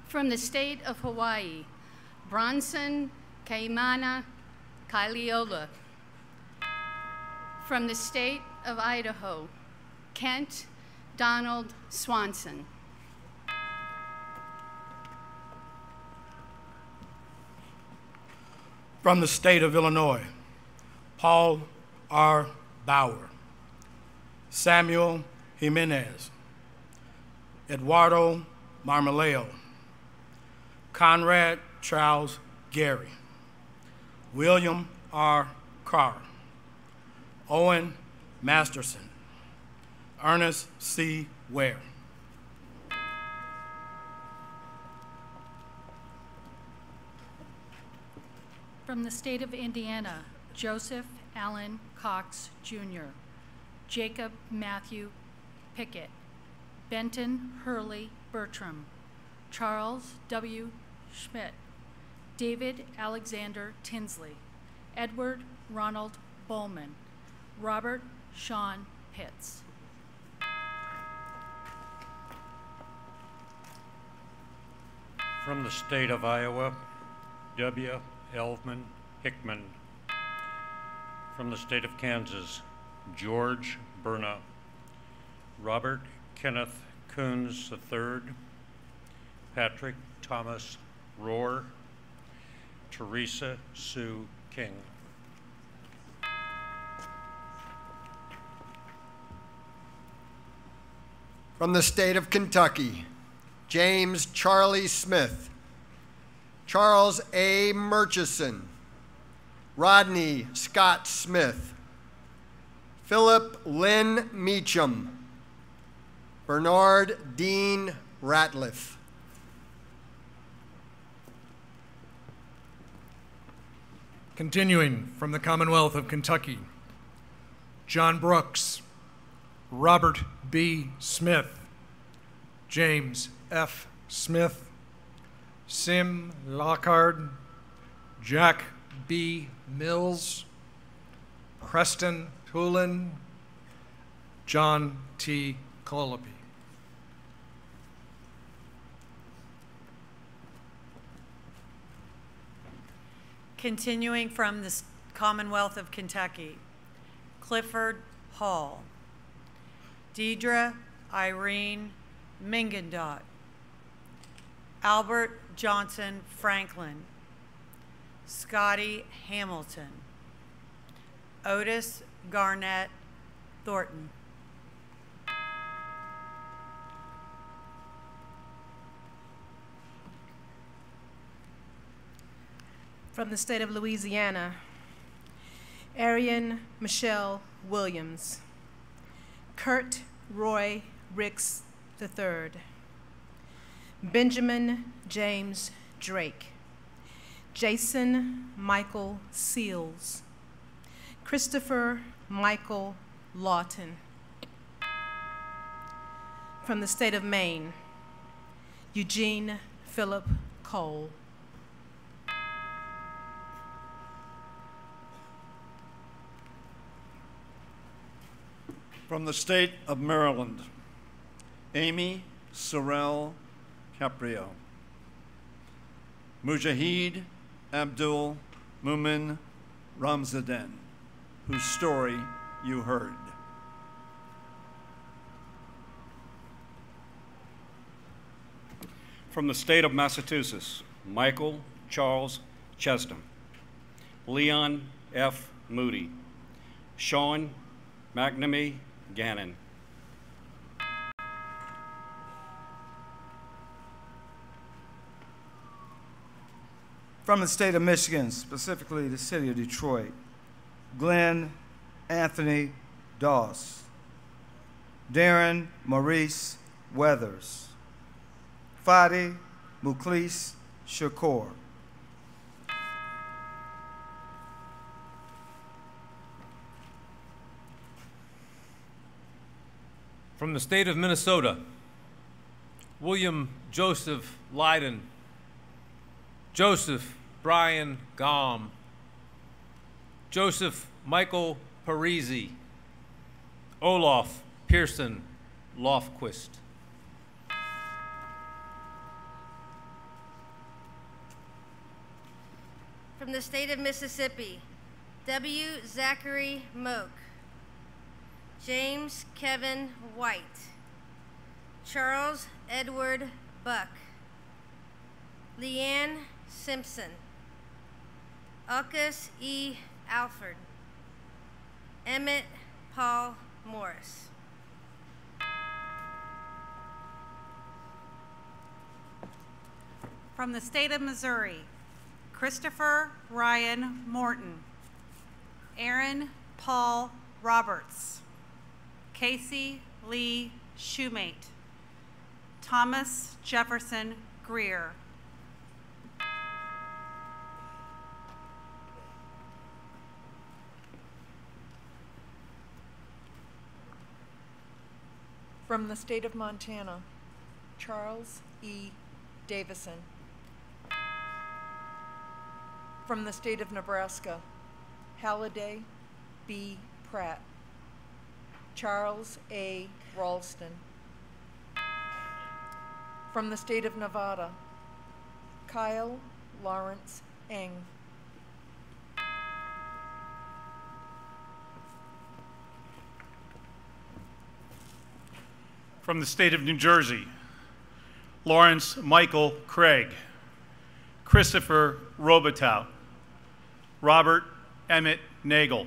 From the state of Hawaii, Bronson Kaimana Kailiola. From the state of Idaho, Kent Donald Swanson. From the state of Illinois, Paul R. Bauer, Samuel Jimenez, Eduardo Marmoleo, Conrad Charles Gary, William R. Carr, Owen Masterson, Ernest C. Ware. From the state of Indiana, Joseph Allen Cox, Jr., Jacob Matthew Pickett, Benton Hurley Bertram, Charles W. Schmidt, David Alexander Tinsley, Edward Ronald Bowman, Robert Sean Pitts. From the state of Iowa, W. Elvman Hickman. From the state of Kansas, George Berna, Robert Kenneth Coons III, Patrick Thomas Rohr, Teresa Sue King. From the state of Kentucky, James Charlie Smith, Charles A. Murchison, Rodney Scott Smith, Philip Lynn Meacham, Bernard Dean Ratliff. Continuing from the Commonwealth of Kentucky, John Brooks, Robert B. Smith, James F. Smith, Sim Lockhart, Jack B. Mills, Preston Poulin, John T. Colopi. Continuing from the Commonwealth of Kentucky, Clifford Hall, Deidre Irene Mingendot, Albert Johnson Franklin, Scotty Hamilton, Otis Garnett Thornton. From the state of Louisiana, Arian Michelle Williams, Kurt Roy Ricks III, Benjamin James Drake, Jason Michael Seals, Christopher Michael Lawton. From the state of Maine, Eugene Philip Cole. From the state of Maryland, Amy Sorrell Caprio, Mujahid Abdul Mumin Ramzaden, whose story you heard. From the state of Massachusetts, Michael Charles Cheston, Leon F. Moody, Sean McNamee Gannon. From the state of Michigan, specifically the city of Detroit, Glenn Anthony Doss, Darren Maurice Weathers, Fadi Mukhlis Shakur. From the state of Minnesota, William Joseph Leiden, Joseph Brian Gom, Joseph Michael Parisi, Olaf Pearson Lofquist. From the state of Mississippi, W. Zachary Moak, James Kevin White, Charles Edward Buck, Leanne Simpson, Alcus E. Alford, Emmett Paul Morris. From the state of Missouri, Christopher Ryan Morton, Aaron Paul Roberts, Casey Lee Shoemate, Thomas Jefferson Greer. From the state of Montana, Charles E. Davison. From the state of Nebraska, Halliday B. Pratt, Charles A. Ralston. From the state of Nevada, Kyle Lawrence Eng. From the state of New Jersey, Lawrence Michael Craig, Christopher Robitout, Robert Emmett Nagel,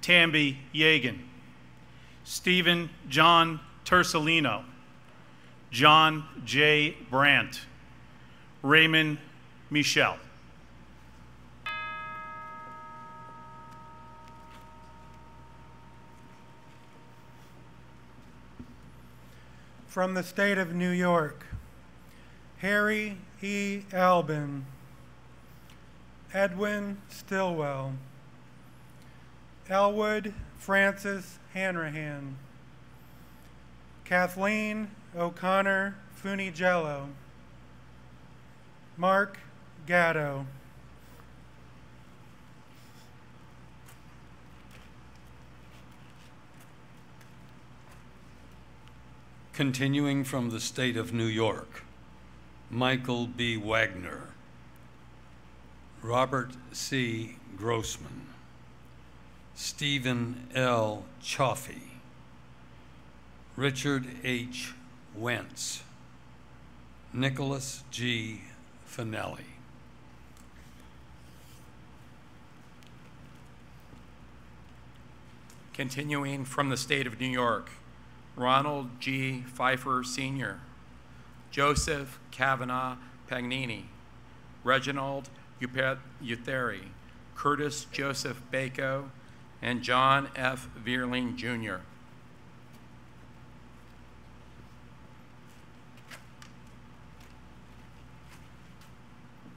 Tamby Yegan, Stephen John Tersalino, John J. Brandt, Raymond Michel. From the state of New York, Harry E. Albin, Edwin Stillwell, Elwood Francis Hanrahan, Kathleen O'Connor Funigello, Mark Gatto. Continuing from the state of New York, Michael B. Wagner, Robert C. Grossman, Stephen L. Chaffee, Richard H. Wentz, Nicholas G. Finelli. Continuing from the state of New York, Ronald G. Pfeiffer Sr., Joseph Kavanaugh Pagnini, Reginald Utheri, Curtis Joseph Bako, and John F. Vierling Jr.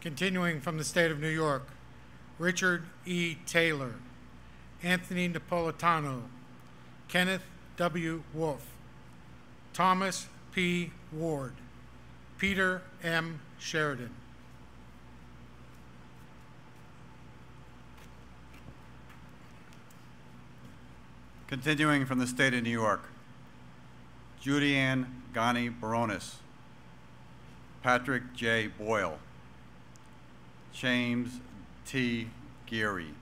Continuing from the state of New York, Richard E. Taylor, Anthony Napolitano, Kenneth W. Wolf, Thomas P. Ward, Peter M. Sheridan. Continuing from the state of New York, Judianne Ghani Baronis, Patrick J. Boyle, James T. Geary,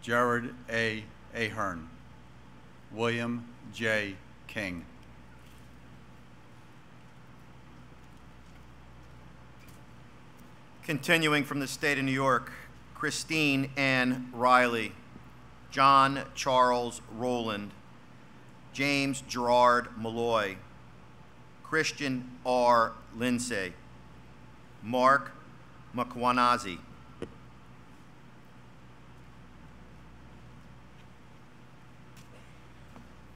Jared A. Ahern, William J. King. Continuing from the state of New York, Christine Ann Riley, John Charles Rowland, James Gerard Malloy, Christian R. Lindsay, Mark Makwanazi.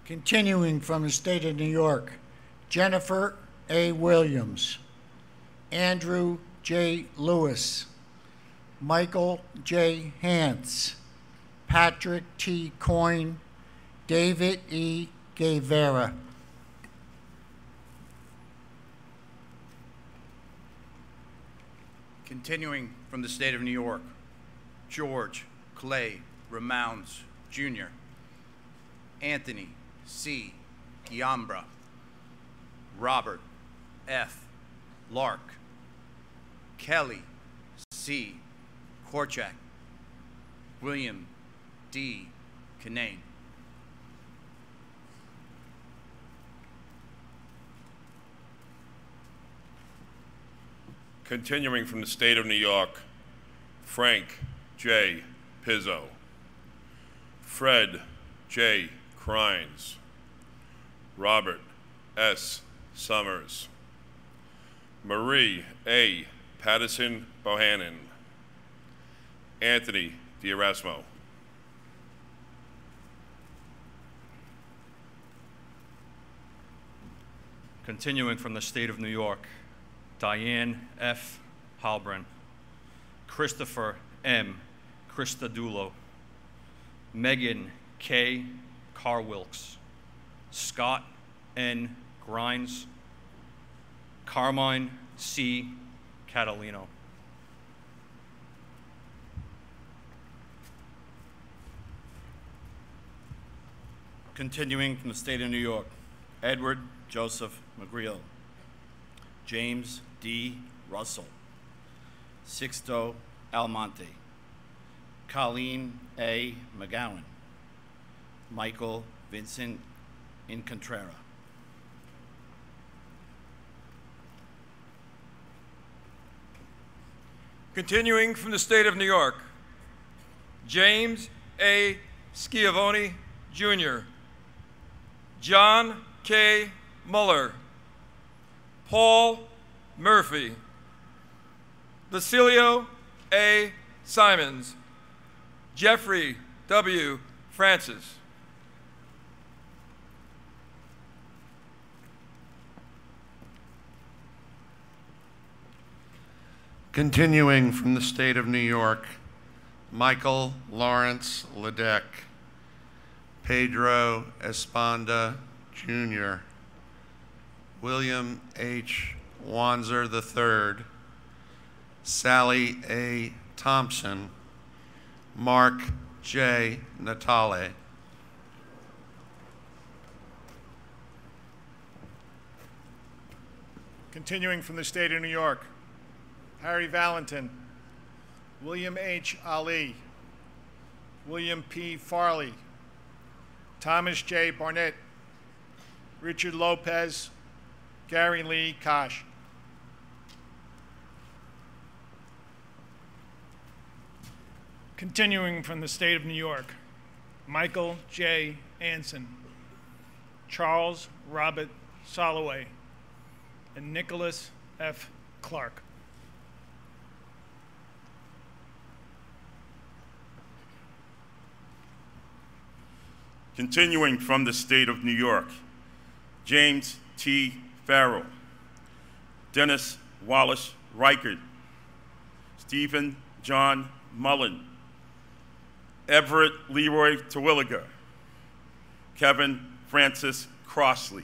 Continuing from the state of New York, Jennifer A. Williams, Andrew J. Lewis, Michael J. Hance, Patrick T. Coyne, David E. Guevara. Continuing from the state of New York, George Clay Ramounds, Jr., Anthony C. Giambra, Robert F. Lark, Kelly C. Korchak, William D. Kinane. Continuing from the state of New York, Frank J. Pizzo, Fred J. Crines, Robert S. Summers, Marie A. Patterson Bohannon, Anthony D'Erasmo. Continuing from the state of New York, Diane F. Halbrin, Christopher M. Christodulo, Megan K. Carwilks, Scott N. Grines, Carmine C. Catalino. Continuing from the state of New York, Edward Joseph McGreal, James D. Russell, Sixto Almonte, Colleen A. McGowan, Michael Vincent Incontrera. Continuing from the state of New York, James A. Schiavone, Jr., John K. Muller, Paul Murphy, Vacilio A. Simons, Jeffrey W. Francis. Continuing from the state of New York, Michael Lawrence Ledeck, Pedro Esponda, Jr., William H. Wanzer III, Sally A. Thompson, Mark J. Natale. Continuing from the state of New York, Harry Valentin, William H. Ali, William P. Farley, Thomas J. Barnett, Richard Lopez, Gary Lee Kosh. Continuing from the state of New York, Michael J. Anson, Charles Robert Soloway, and Nicholas F. Clark. Continuing from the state of New York, James T. Farrell, Dennis Wallace Reichert, Stephen John Mullen, Everett Leroy Terwilliger, Kevin Francis Crossley.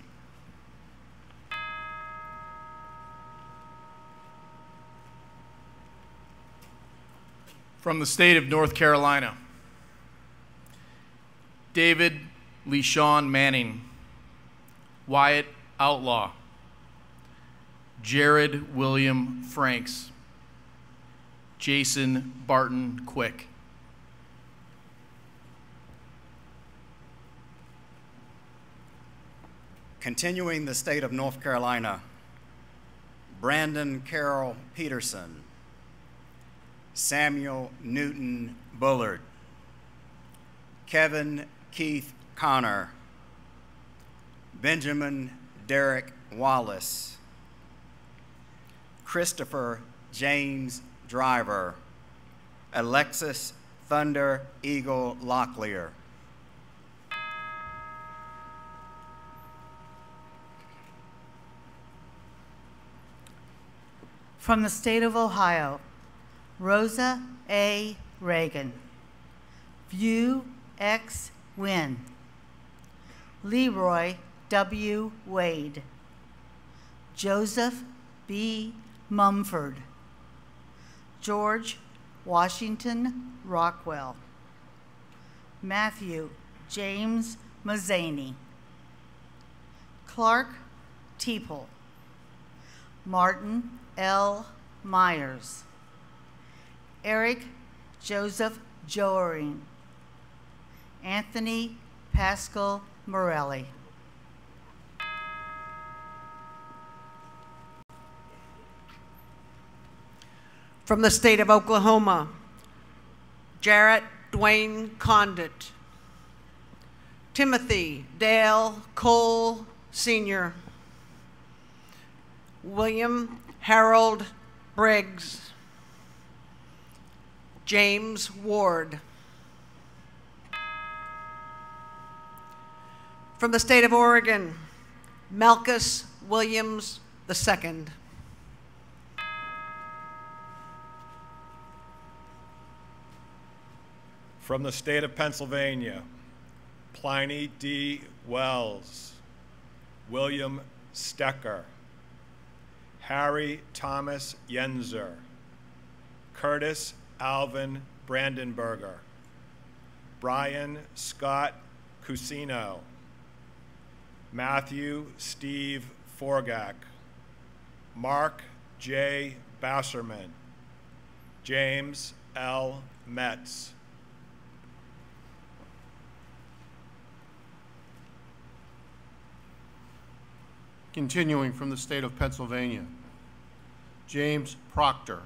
From the state of North Carolina, David LeSean Manning, Wyatt Outlaw, Jared William Franks, Jason Barton Quick. Continuing the state of North Carolina, Brandon Carroll Peterson, Samuel Newton Bullard, Kevin Keith Connor, Benjamin Derek Wallace, Christopher James Driver, Alexis Thunder Eagle Locklear. From the state of Ohio, Rosa A. Reagan, View X. Wynn, Leroy W. Wade, Joseph B. Mumford, George Washington Rockwell, Matthew James Mazzani, Clark Teeple, Martin L. Myers, Eric Joseph Joering, Anthony Pascal Morelli. From the state of Oklahoma, Jarrett Dwayne Condit. Timothy Dale Cole Sr. William Harold Briggs. James Ward. From the state of Oregon, Malchus Williams II. From the state of Pennsylvania, Pliny D. Wells, William Stecker, Harry Thomas Yenzer, Curtis Alvin Brandenberger, Brian Scott Cusino, Matthew Steve Forgak, Mark J. Basserman, James L. Metz. Continuing from the state of Pennsylvania, James Proctor,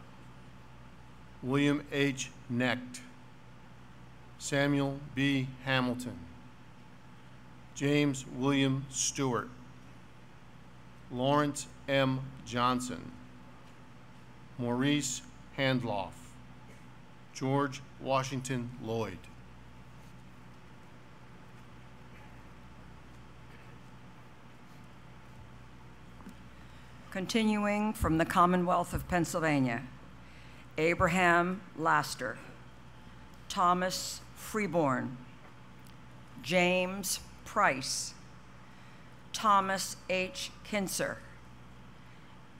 William H. Knecht, Samuel B. Hamilton, James William Stewart, Lawrence M. Johnson, Maurice Handloff, George Washington Lloyd. Continuing from the Commonwealth of Pennsylvania, Abraham Laster, Thomas Freeborn, James Price, Thomas H. Kinser,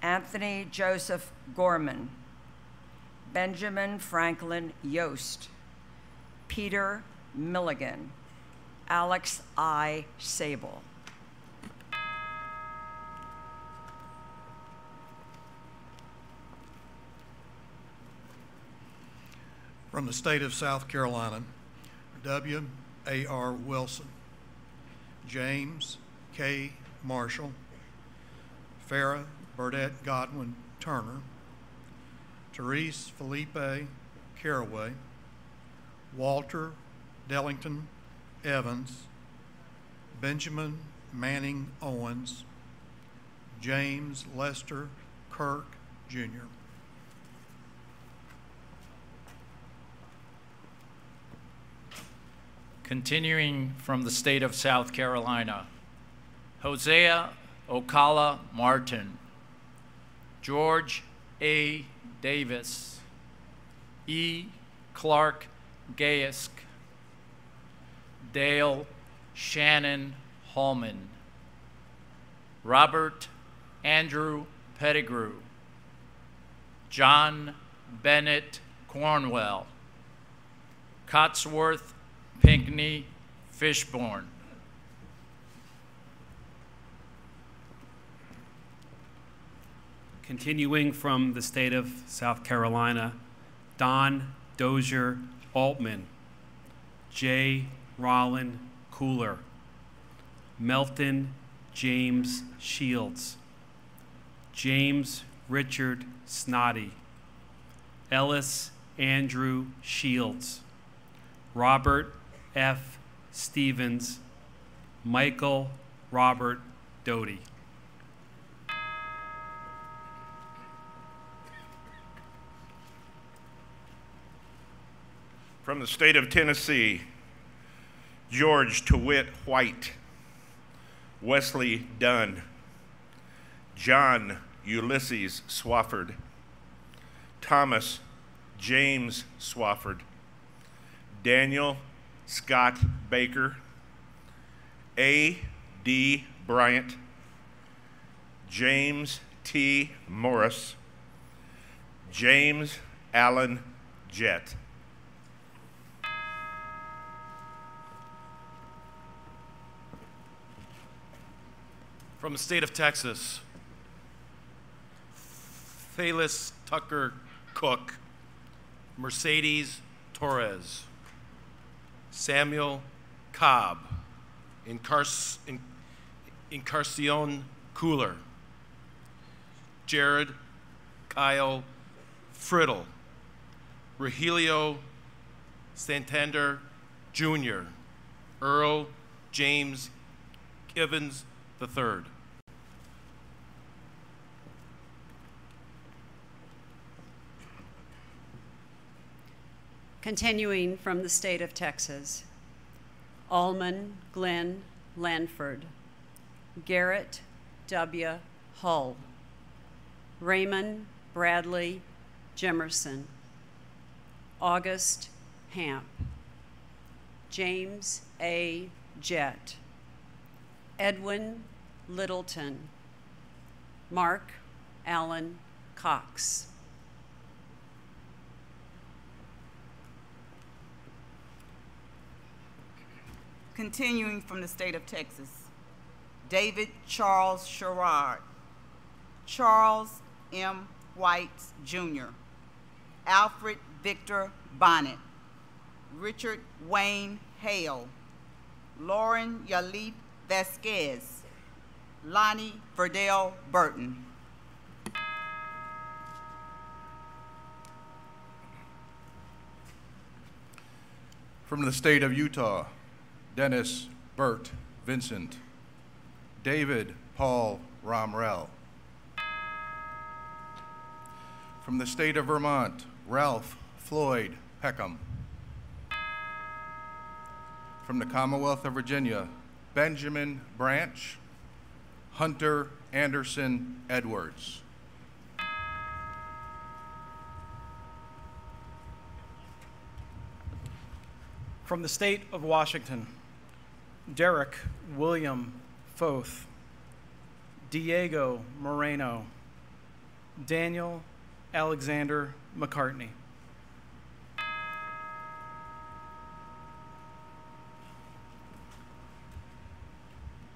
Anthony Joseph Gorman, Benjamin Franklin Yost, Peter Milligan, Alex I. Sable. From the state of South Carolina, W.A.R. Wilson, James K. Marshall, Farrah Burdette Godwin Turner, Therese Felipe Caraway, Walter Dellington Evans, Benjamin Manning Owens, James Lester Kirk, Jr. Continuing from the state of South Carolina, Hosea Ocala Martin, George A. Davis, E. Clark Gayesk, Dale Shannon Hallman, Robert Andrew Pettigrew, John Bennett Cornwell, Cotsworth Pinckney Fishborn. Continuing from the state of South Carolina, Don Dozier Altman, J. Rollin Cooler, Melton James Shields, James Richard Snoddy, Ellis Andrew Shields, Robert F. Stevens, Michael Robert Doty. From the state of Tennessee, George TeWitt White, Wesley Dunn, John Ulysses Swafford, Thomas James Swafford, Daniel Scott Baker, A. D. Bryant, James T. Morris, James Allen Jett. From the state of Texas, Thalis Tucker Cook, Mercedes Torres, Samuel Cobb, Encarnacion Cooler, Jared Kyle Friddle, Rogelio Santander Jr., Earl James Givens III. Continuing from the state of Texas, Allman Glenn Lanford, Garrett W. Hull, Raymond Bradley Jemerson, August Hamp, James A. Jett, Edwin Littleton, Mark Allen Cox. Continuing from the state of Texas, David Charles Sherrard, Charles M. White Jr., Alfred Victor Bonnet, Richard Wayne Hale, Lauren Yalit Vasquez, Lonnie Verdell Burton. From the state of Utah, Dennis Burt Vincent, David Paul Romrell. From the state of Vermont, Ralph Floyd Peckham. From the Commonwealth of Virginia, Benjamin Branch, Hunter Anderson Edwards. From the state of Washington, Derek William Foth, Diego Moreno, Daniel Alexander McCartney.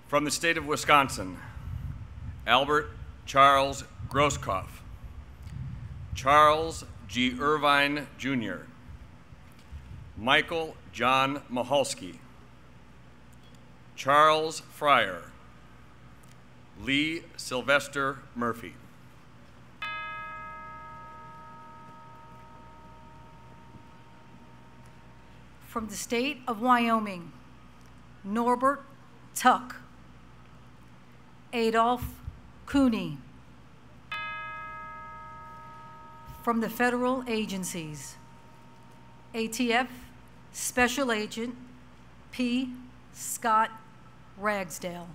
From the state of Wisconsin, Albert Charles Grosskopf, Charles G. Irvine Jr., Michael John Mahalski, Charles Fryer, Lee Sylvester Murphy. From the state of Wyoming, Norbert Tuck, Adolph Cooney. From the federal agencies, ATF Special Agent P. Scott Ragsdale.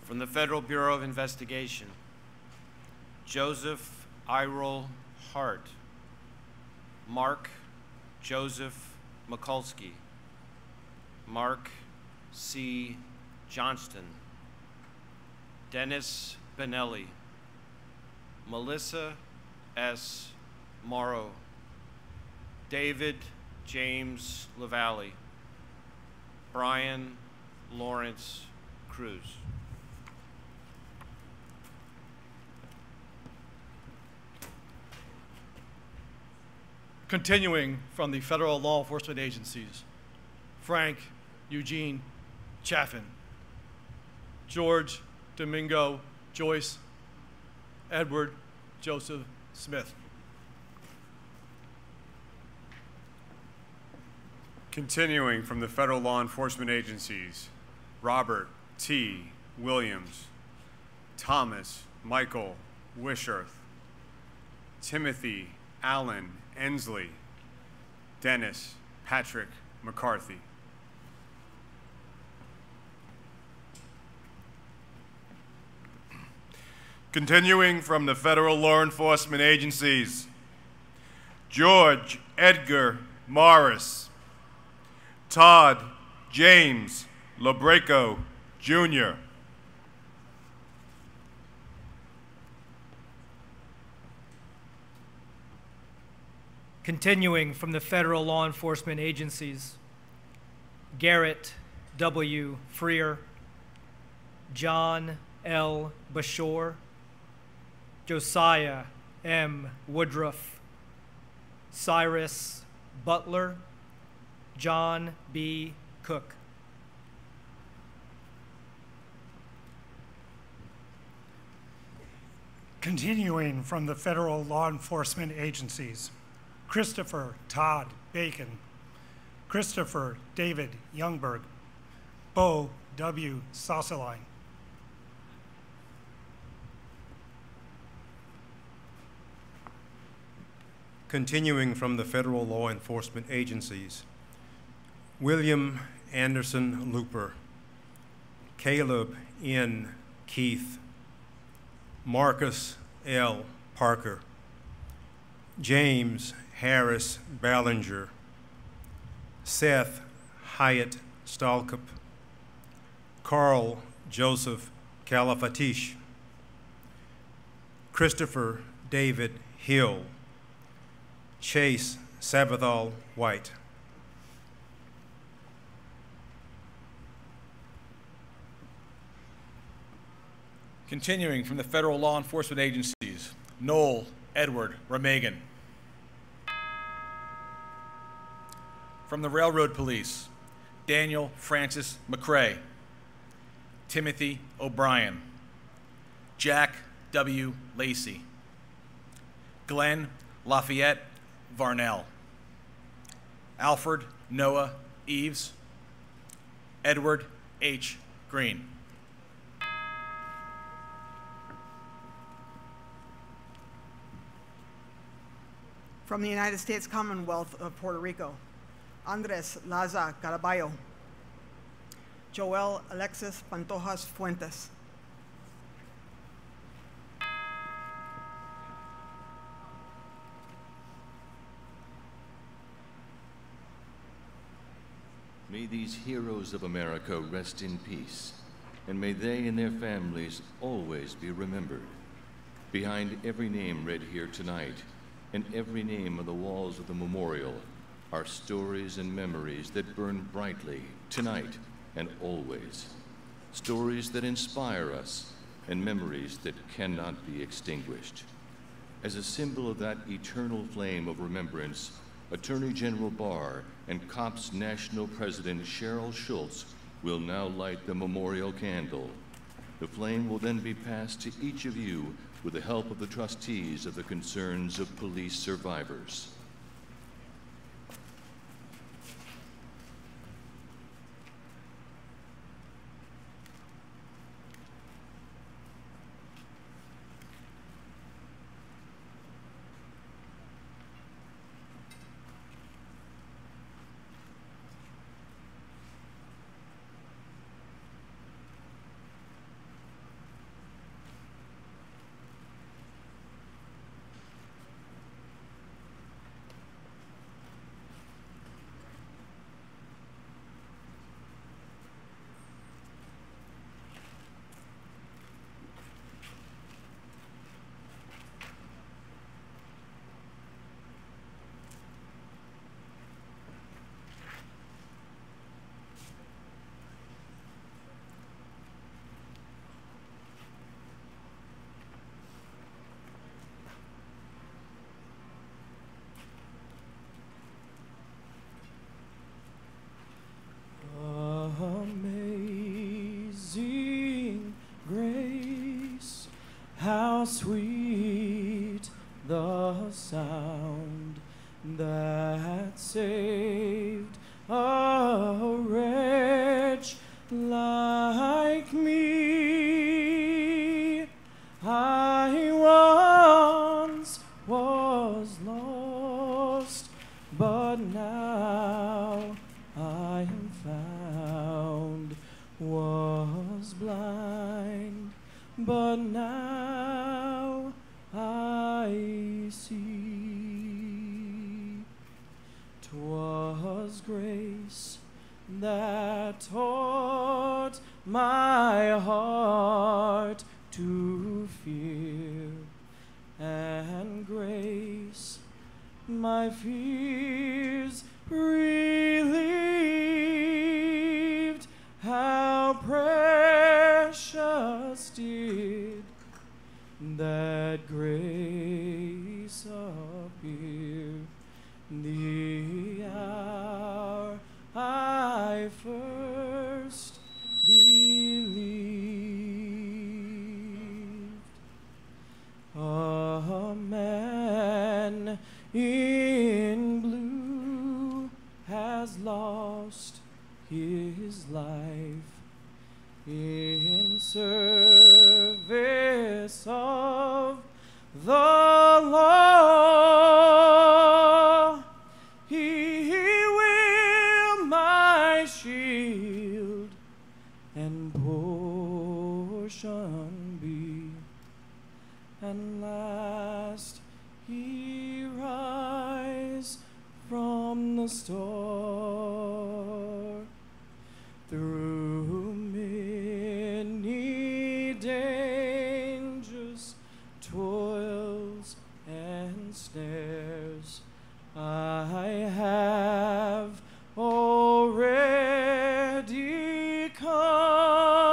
From the Federal Bureau of Investigation, Joseph Irol Hart, Mark Joseph Mikulski, Mark C. Johnston, Dennis Benelli, Melissa S. Morrow, David James LaValle, Brian Lawrence Cruz. Continuing from the federal law enforcement agencies, Frank Eugene Chaffin, George Domingo Joyce, Edward Joseph Smith. Continuing from the federal law enforcement agencies, Robert T. Williams, Thomas Michael Wisharth, Timothy Allen Ensley, Dennis Patrick McCarthy. Continuing from the federal law enforcement agencies, George Edgar Morris, Todd James Labreco, Jr., Continuing from the federal law enforcement agencies, Garrett W. Freer, John L. Bashore, Josiah M. Woodruff, Cyrus Butler, John B. Cook. Continuing from the federal law enforcement agencies, Christopher Todd Bacon, Christopher David Youngberg, Bo W. Sosseline. Continuing from the federal law enforcement agencies, William Anderson Looper, Caleb N. Keith, Marcus L. Parker, James Harris Ballinger, Seth Hyatt Stalkup, Carl Joseph Calafatish, Christopher David Hill, Chase Sabathal White. Continuing from the federal law enforcement agencies, Noel Edward Remagan. From the railroad police, Daniel Francis McCrae, Timothy O'Brien, Jack W. Lacey, Glenn Lafayette Varnell, Alfred Noah Eves, Edward H. Green. From the United States Commonwealth of Puerto Rico, Andres Laza Caraballo, Joel Alexis Pantojas Fuentes. May these heroes of America rest in peace, and may they and their families always be remembered. Behind every name read here tonight, and every name on the walls of the memorial, are stories and memories that burn brightly tonight and always. Stories that inspire us, and memories that cannot be extinguished. As a symbol of that eternal flame of remembrance, Attorney General Barr and COPS National President Cheryl Schultz will now light the memorial candle. The flame will then be passed to each of you with the help of the trustees of the concerns of police survivors. Amazing grace, how sweet the sound that saved a wretch like me. I once was lost, but now I am found, was blind, but now I see. 'Twas grace that taught my heart to fear, and grace my fears relieved. How precious did that grace appear, the hour I first believed. service of the law. He will my shield and portion be, and last he rise from the store through many dangers, toils, and snares. I have already come.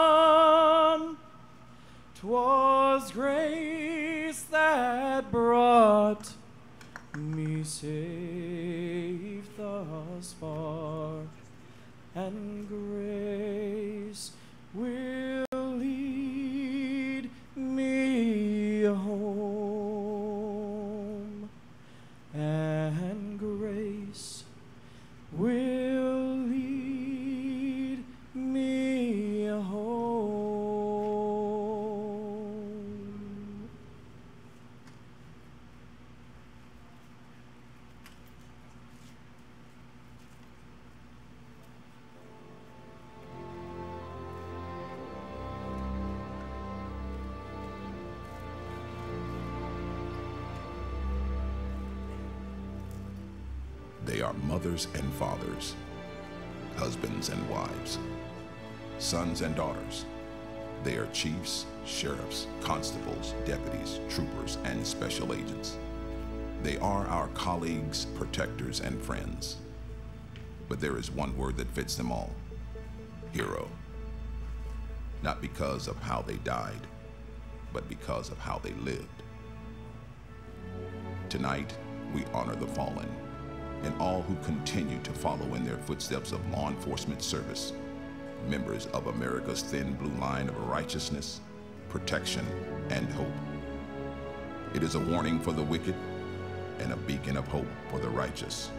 'Twas grace that brought me safe thus far, and grace will lead me home, and grace will lead me home. They are mothers and fathers, husbands and wives, sons and daughters. They are chiefs, sheriffs, constables, deputies, troopers, and special agents. They are our colleagues, protectors, and friends. But there is one word that fits them all: hero. Not because of how they died, but because of how they lived. Tonight, we honor the fallen and all who continue to follow in their footsteps of law enforcement service, members of America's thin blue line of righteousness, protection, and hope. It is a warning for the wicked and a beacon of hope for the righteous.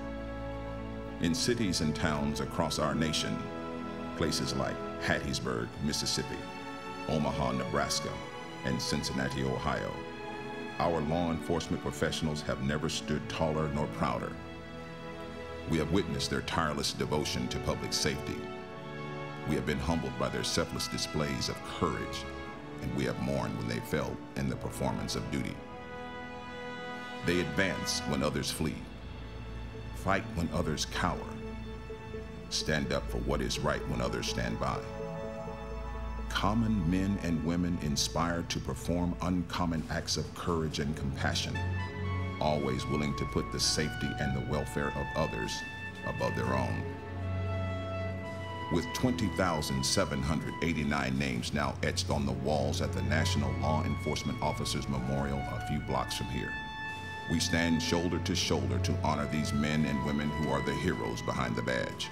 In cities and towns across our nation, places like Hattiesburg, Mississippi, Omaha, Nebraska, and Cincinnati, Ohio, our law enforcement professionals have never stood taller nor prouder. We have witnessed their tireless devotion to public safety. We have been humbled by their selfless displays of courage, and we have mourned when they fell in the performance of duty. They advance when others flee, fight when others cower, stand up for what is right when others stand by. Common men and women inspired to perform uncommon acts of courage and compassion, always willing to put the safety and the welfare of others above their own. With 20,789 names now etched on the walls at the National Law Enforcement Officers Memorial a few blocks from here, we stand shoulder to shoulder to honor these men and women who are the heroes behind the badge.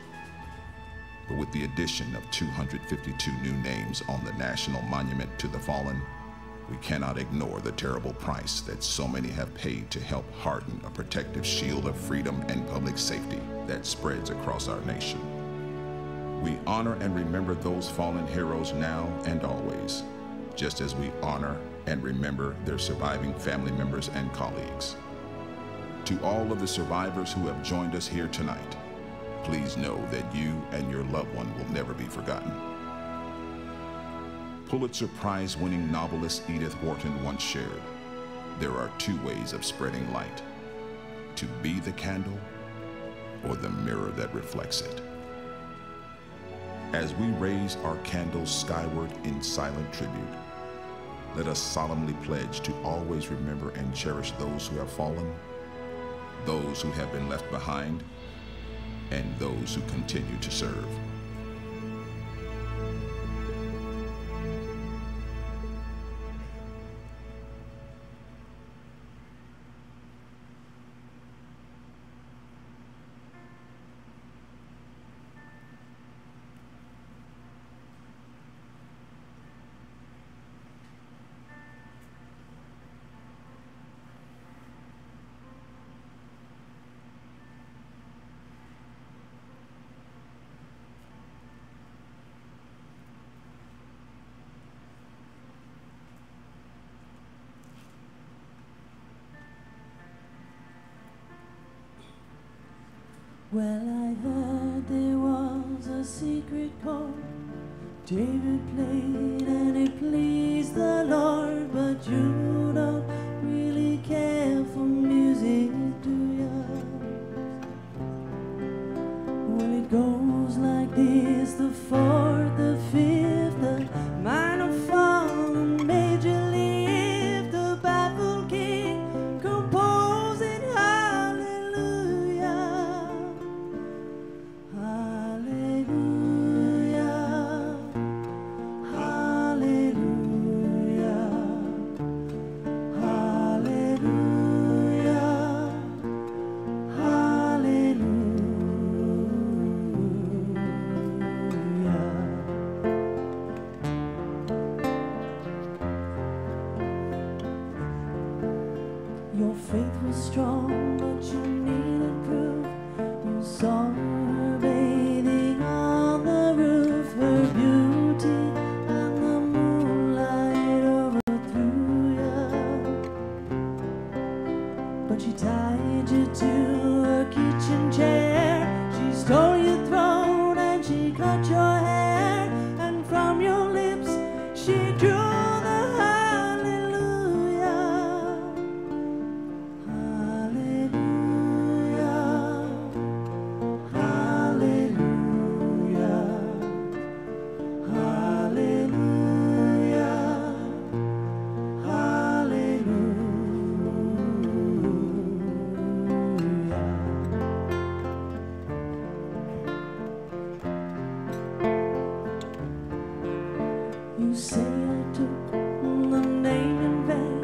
But with the addition of 252 new names on the National Monument to the Fallen, we cannot ignore the terrible price that so many have paid to help harden a protective shield of freedom and public safety that spreads across our nation. We honor and remember those fallen heroes now and always, just as we honor and remember their surviving family members and colleagues. To all of the survivors who have joined us here tonight, please know that you and your loved one will never be forgotten. Pulitzer Prize-winning novelist Edith Wharton once shared, there are two ways of spreading light: to be the candle or the mirror that reflects it. As we raise our candles skyward in silent tribute, let us solemnly pledge to always remember and cherish those who have fallen, those who have been left behind, and those who continue to serve. Well, I heard there was a secret chord David played and it pleased the Lord, but you don't really care for music, do ya? Well, it goes like this: the fourth, the fifth, the minor fall, the major lift, the baffled king composing hallelujah, hallelujah, hallelujah, hallelujah, Your faith was strong, but you needed proof. You saw her bathing on the roof, her beauty and the moonlight overthrew you. But she tied you to her kitchen chair, she stole your throne and she cut your hair, and from your lips she drew the hallelujah. You say I took the name in vain.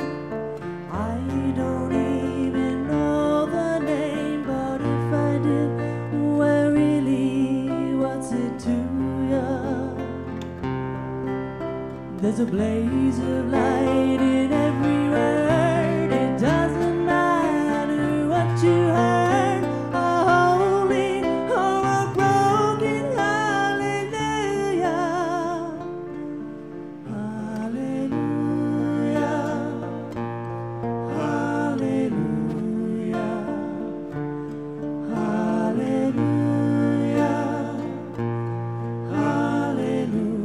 I don't even know the name, but if I did, well, really, what's it to ya? There's a blaze of light in every word. It doesn't matter what you heard. A holy or a broken hallelujah. Hallelujah, hallelujah, hallelujah, hallelujah.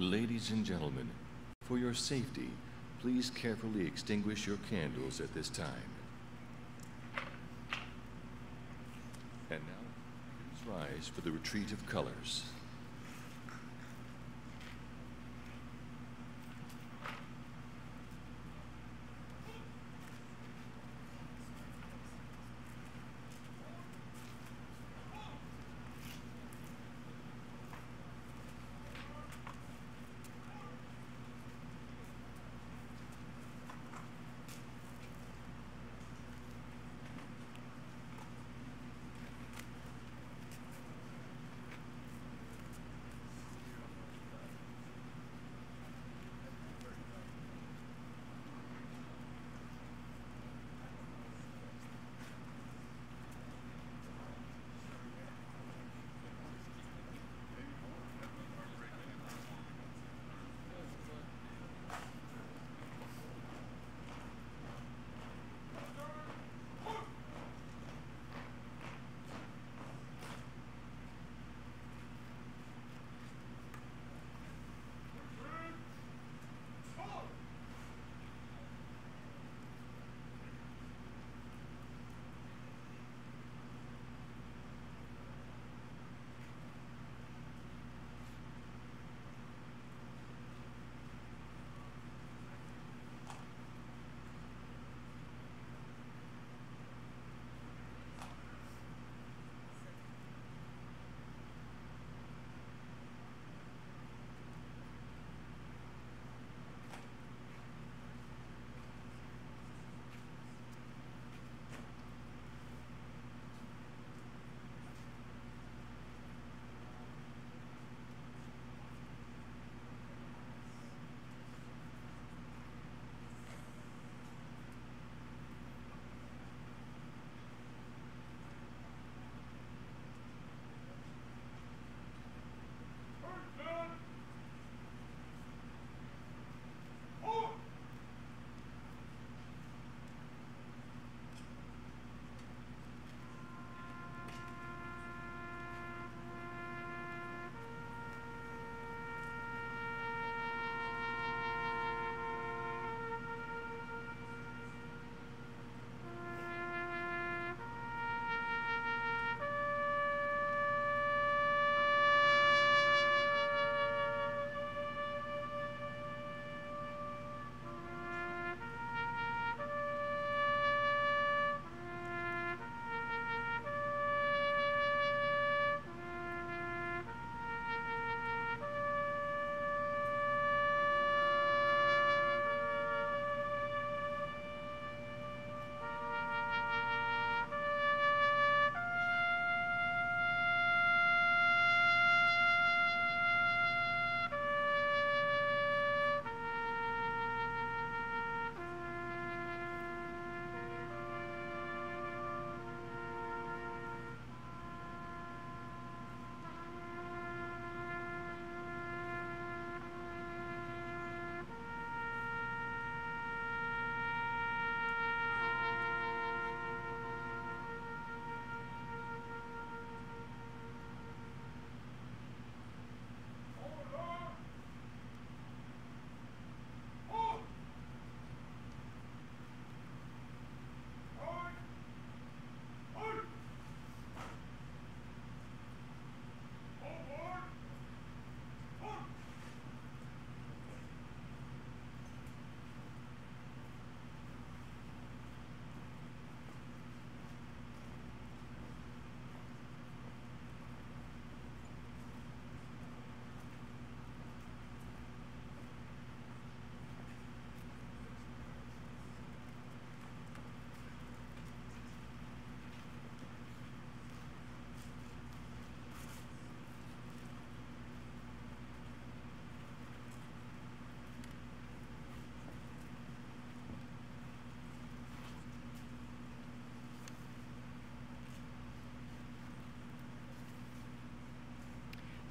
Ladies and gentlemen, for your safety, please carefully extinguish your candles at this time. And now, please rise for the retreat of colors.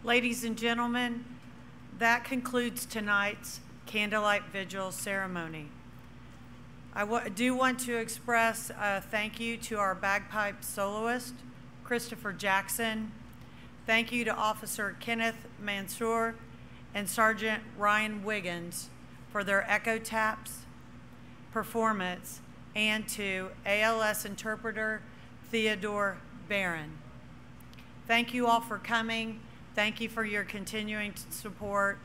Ladies and gentlemen, that concludes tonight's Candlelight Vigil ceremony. I do want to express a thank you to our bagpipe soloist, Christopher Jackson. Thank you to Officer Kenneth Mansour and Sergeant Ryan Wiggins for their echo taps performance, and to ALS interpreter Theodore Barron. Thank you all for coming. Thank you for your continuing support,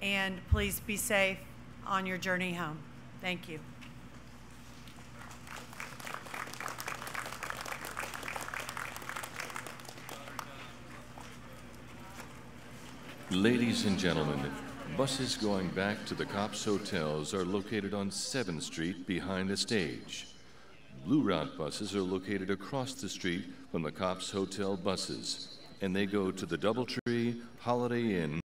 and please be safe on your journey home. Thank you. Ladies and gentlemen, buses going back to the Cops hotels are located on 7th Street behind the stage. Blue Route buses are located across the street from the Cops Hotel buses, and they go to the DoubleTree Holiday Inn